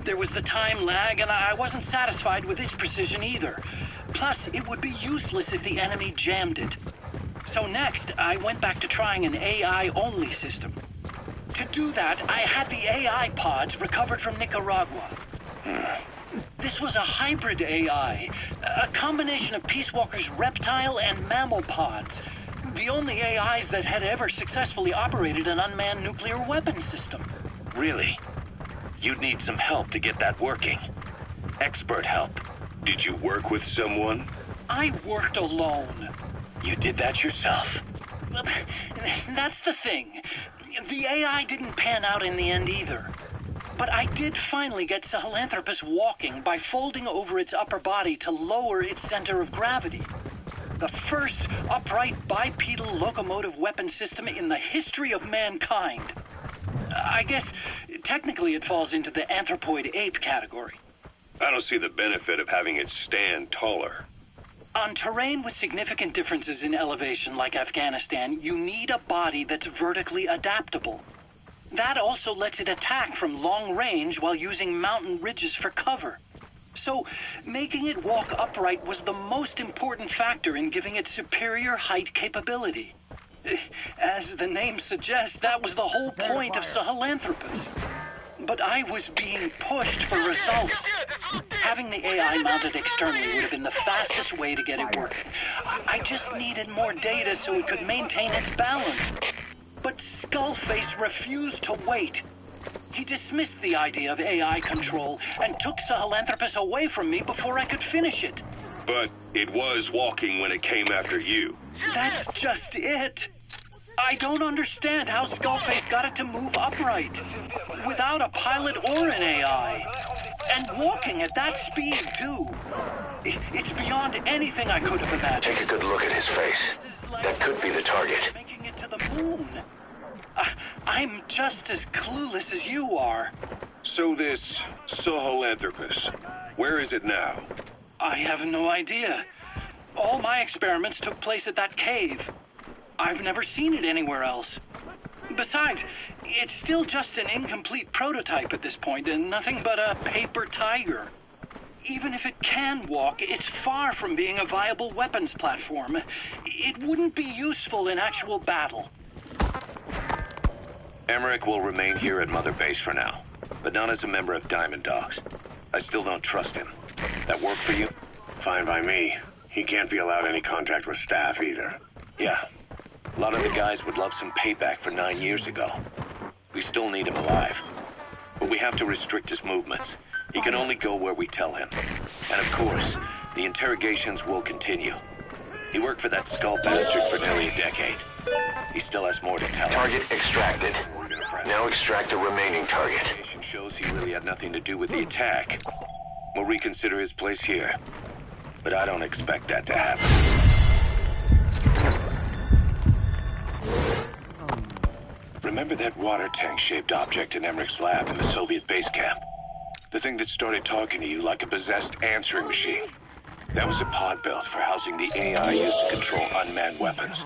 there was the time lag and I wasn't satisfied with its precision either. Plus, it would be useless if the enemy jammed it. So next, I went back to trying an AI-only system. To do that, I had the AI pods recovered from Nicaragua. This was a hybrid AI, a combination of Peace Walker's reptile and mammal pods. The only AIs that had ever successfully operated an unmanned nuclear weapon system.
Really? You'd need some help to get that working. Expert help. Did you work with someone?
I worked alone.
You did that yourself?
That's the thing. The AI didn't pan out in the end either. But I did finally get Sahelanthropus walking by folding over its upper body to lower its center of gravity. The first upright bipedal locomotive weapon system in the history of mankind. I guess technically it falls into the anthropoid ape category.
I don't see the benefit of having it stand taller.
On terrain with significant differences in elevation like Afghanistan, you need a body that's vertically adaptable. That also lets it attack from long range while using mountain ridges for cover. So, making it walk upright was the most important factor in giving it superior height capability. As the name suggests, that was the whole point of Sahelanthropus. But I was being pushed for results. Having the AI mounted externally would have been the fastest way to get it working. I just needed more data so it could maintain its balance. But Skullface refused to wait. He dismissed the idea of AI control and took Sahelanthropus away from me before I could finish it.
But it was walking when it came after you.
That's just it. I don't understand how Skullface got it to move upright, without a pilot or an AI. And walking at that speed, too. It's beyond anything I could have imagined.
Take a good look at his face. That could be the target.
Making it to the moon. I'm just as clueless as you are.
So this Sahelanthropus, where is it now?
I have no idea. All my experiments took place at that cave. I've never seen it anywhere else. Besides, it's still just an incomplete prototype at this point, and nothing but a paper tiger. Even if it can walk, it's far from being a viable weapons platform. It wouldn't be useful in actual battle.
Emmerich will remain here at Mother Base for now, but not as a member of Diamond Dogs. I still don't trust him. That work for you? Fine by me. He can't be allowed any contact with staff either. Yeah, a lot of the guys would love some payback for 9 years ago. We still need him alive. But we have to restrict his movements. He can only go where we tell him. And of course, the interrogations will continue. He worked for that skull bastard for nearly a decade. He still has more to tell us.
Target extracted. Now extract the remaining target.
Investigation shows he really had nothing to do with the attack. We'll reconsider his place here. But I don't expect that to happen. Remember that water tank-shaped object in Emmerich's lab in the Soviet base camp? The thing that started talking to you like a possessed answering machine. That was a pod built for housing the AI used to control unmanned weapons.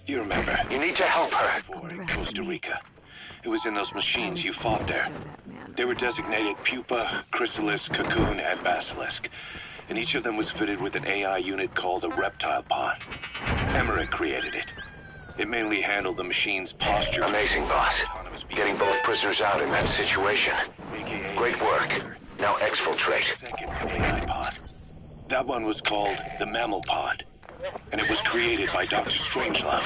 You remember?
You need to help her.
Before in Costa Rica. It was in those machines you fought there. They were designated Pupa, Chrysalis, Cocoon, and Basilisk. And each of them was fitted with an AI unit called a reptile pod. Emmerich created it. It mainly handled the machine's posture.
Amazing, boss. Getting both prisoners out in that situation. Great work. Now exfiltrate.
Second AI pod. That one was called the Mammal Pod. And it was created by Dr. Strangelove.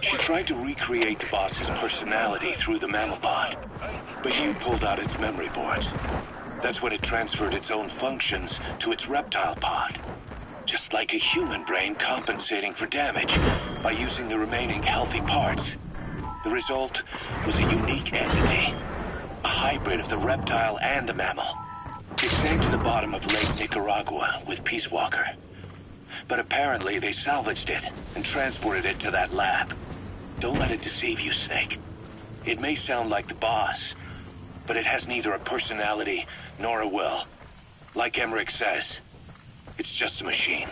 She tried to recreate the boss's personality through the Mammal Pod. But you pulled out its memory boards. That's when it transferred its own functions to its reptile pod. Just like a human brain compensating for damage by using the remaining healthy parts. The result was a unique entity. A hybrid of the reptile and the mammal. It sank to the bottom of Lake Nicaragua with Peace Walker. But apparently they salvaged it and transported it to that lab. Don't let it deceive you, Snake. It may sound like the boss, but it has neither a personality nor a will. Like Emmerich says, it's just a machine.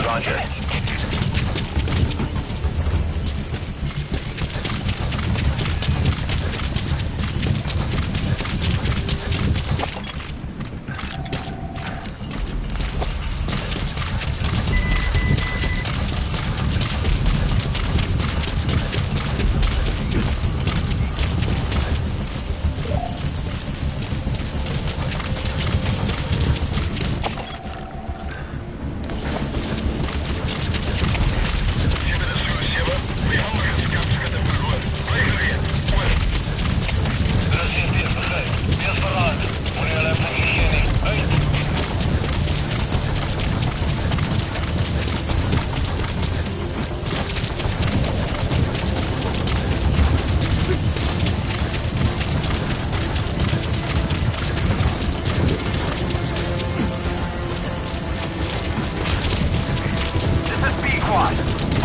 Roger.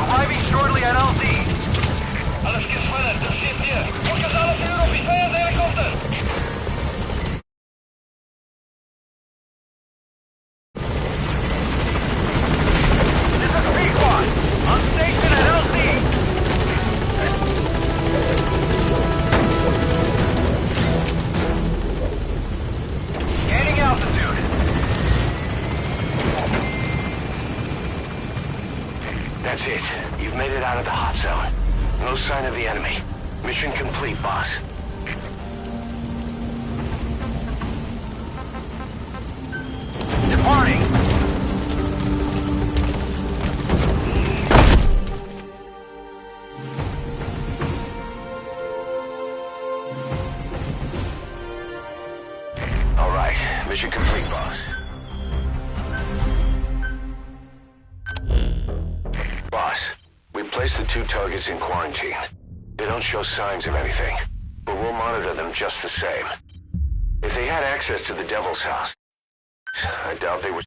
Arriving shortly at LZ. Alles gespannt, das steht hier. Fokus alles in Europa, Helikopter. This is P-Quad. On station at LZ. Gaining altitude.
That's it. You've made it out of the hot zone. No sign of the enemy. Mission complete, boss.
Departing.
All right. Mission complete, boss. Boss, we placed the 2 targets in quarantine. They don't show signs of anything, but we'll monitor them just the same. If they had access to the Devil's House, I doubt they would.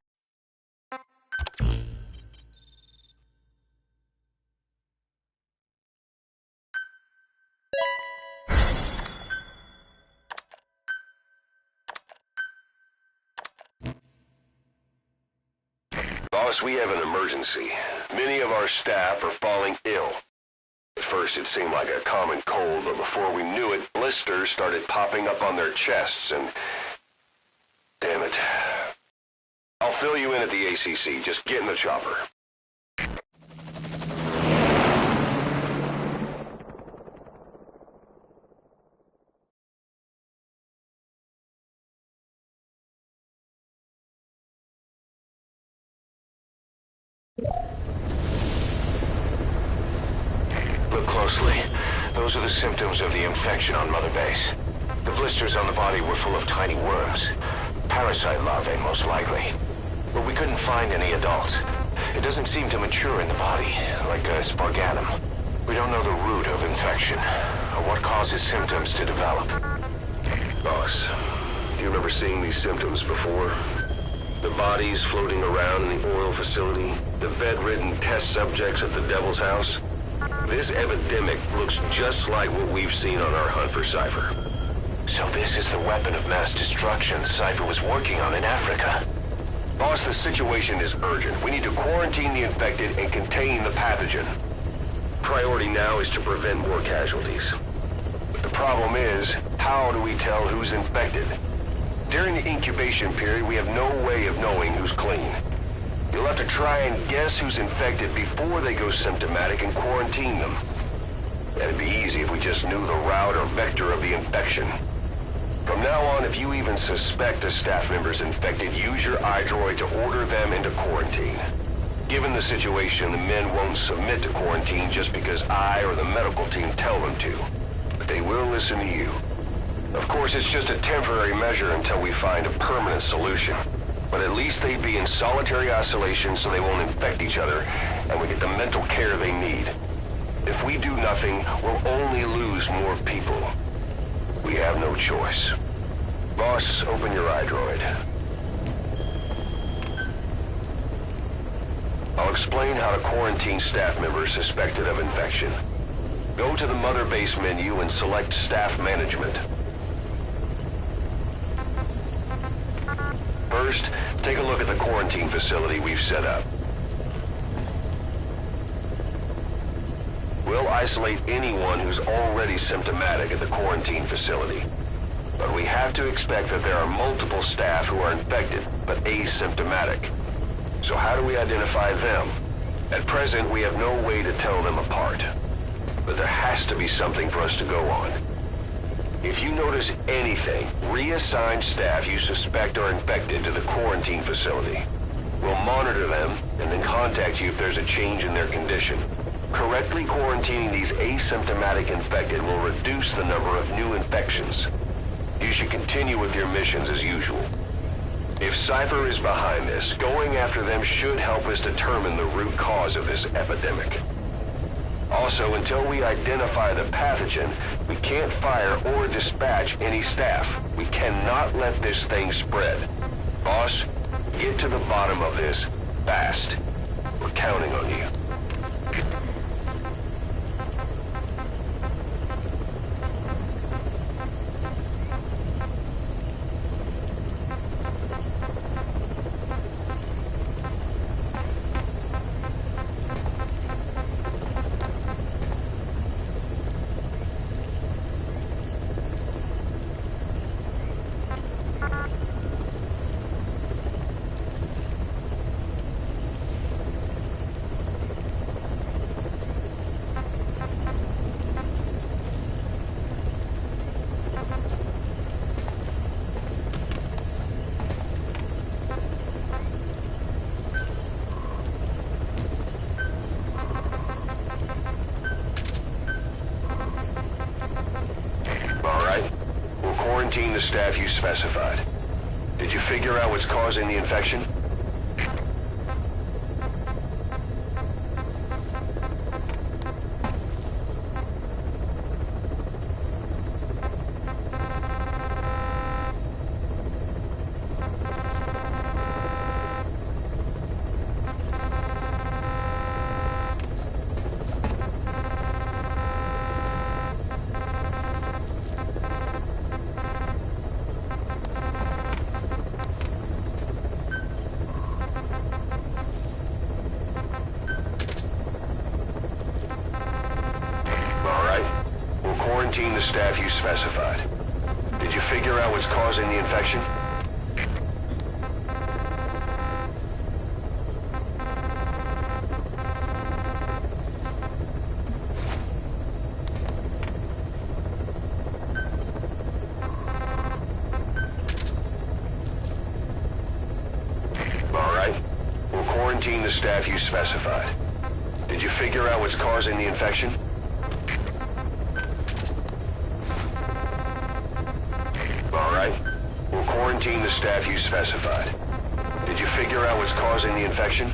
Boss, we have an emergency. Many of our staff are falling ill. At first it seemed like a common cold, but before we knew it, blisters started popping up on their chests and... damn it. fill you in at the ACC. Just get in the chopper. Look closely. Those are the symptoms of the infection on Mother Base. The blisters on the body were full of tiny worms. Parasite larvae, most likely. But we couldn't find any adults. It doesn't seem to mature in the body, like a spargatum. We don't know the root of infection, or what causes symptoms to develop. Boss, do you remember seeing these symptoms before? The bodies floating around in the oil facility, the bedridden test subjects at the Devil's House. This epidemic looks just like what we've seen on our hunt for Cypher. So this is the weapon of mass destruction Cypher was working on in Africa. Boss, the situation is urgent. We need to quarantine the infected and contain the pathogen. Priority now is to prevent more casualties. But the problem is, how do we tell who's infected? During the incubation period, we have no way of knowing who's clean. You'll have to try and guess who's infected before they go symptomatic and quarantine them. That'd be easy if we just knew the route or vector of the infection. From now on, if you even suspect a staff member's infected, use your iDroid to order them into quarantine. Given the situation, the men won't submit to quarantine just because I or the medical team tell them to. But they will listen to you. Of course, it's just a temporary measure until we find a permanent solution. But at least they'd be in solitary isolation so they won't infect each other, and we get the mental care they need. If we do nothing, we'll only lose more people. We have no choice. Boss, open your iDroid. I'll explain how to quarantine staff members suspected of infection. Go to the Mother Base menu and select Staff Management. First, take a look at the quarantine facility we've set up. We'll isolate anyone who's already symptomatic at the quarantine facility. But we have to expect that there are multiple staff who are infected, but asymptomatic. So how do we identify them? At present, we have no way to tell them apart. But there has to be something for us to go on. If you notice anything, reassign staff you suspect are infected to the quarantine facility. We'll monitor them and then contact you if there's a change in their condition. Correctly quarantining these asymptomatic infected will reduce the number of new infections. You should continue with your missions as usual. If Cypher is behind this, going after them should help us determine the root cause of this epidemic. Also, until we identify the pathogen, we can't fire or dispatch any staff. We cannot let this thing spread. Boss, get to the bottom of this fast. We're counting on you. The staff you specified. Did you figure out what's causing the infection? The staff you specified. Did you figure out what's causing the infection? quarantine the staff you specified. Did you figure out what's causing the infection? All right. We'll quarantine the staff you specified. Did you figure out what's causing the infection?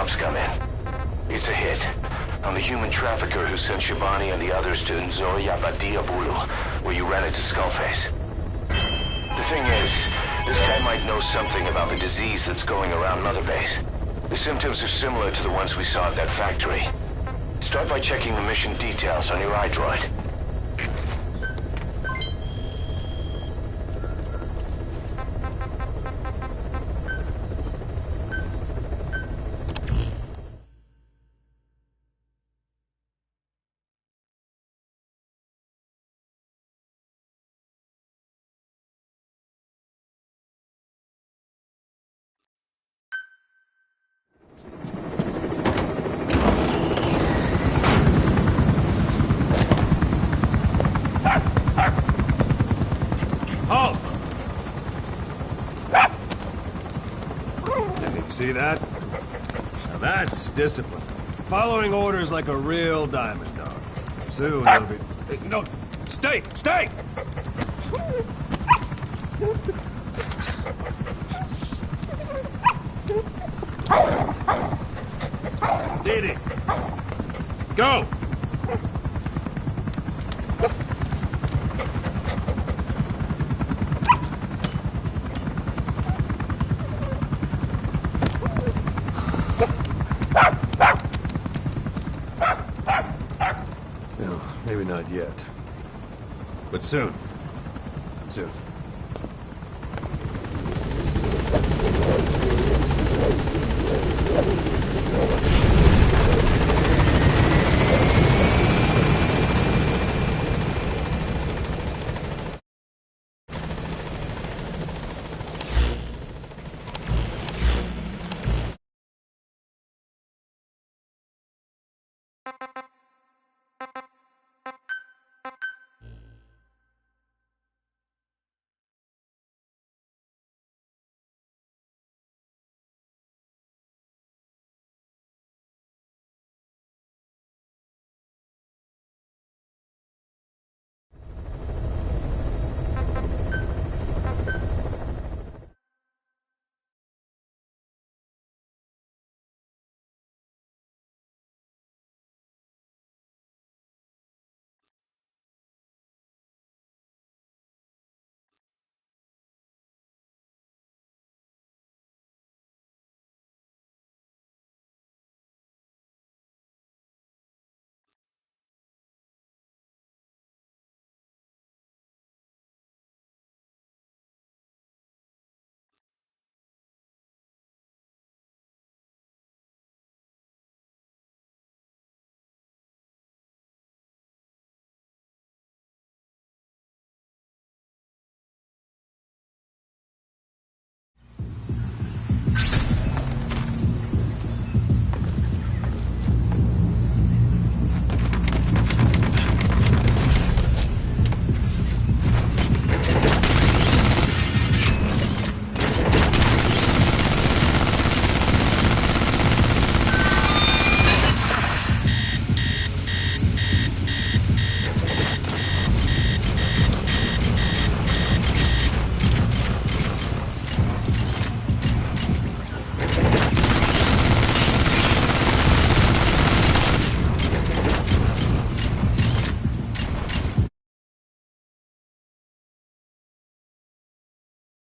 cops come in. It's a hit. On the human trafficker who sent Shabani and the others to Nzoyabadia Bulu, where you ran into Skullface. The thing is, this guy might know something about the disease that's going around Mother Base. The symptoms are similar to the ones we saw at that factory. Start by checking the mission details on your iDroid.
See that? Now that's discipline. Following orders like a real diamond dog. Soon they'll be... No! Stay! Stay! Didi! Go!
Maybe not yet.
But soon. Soon.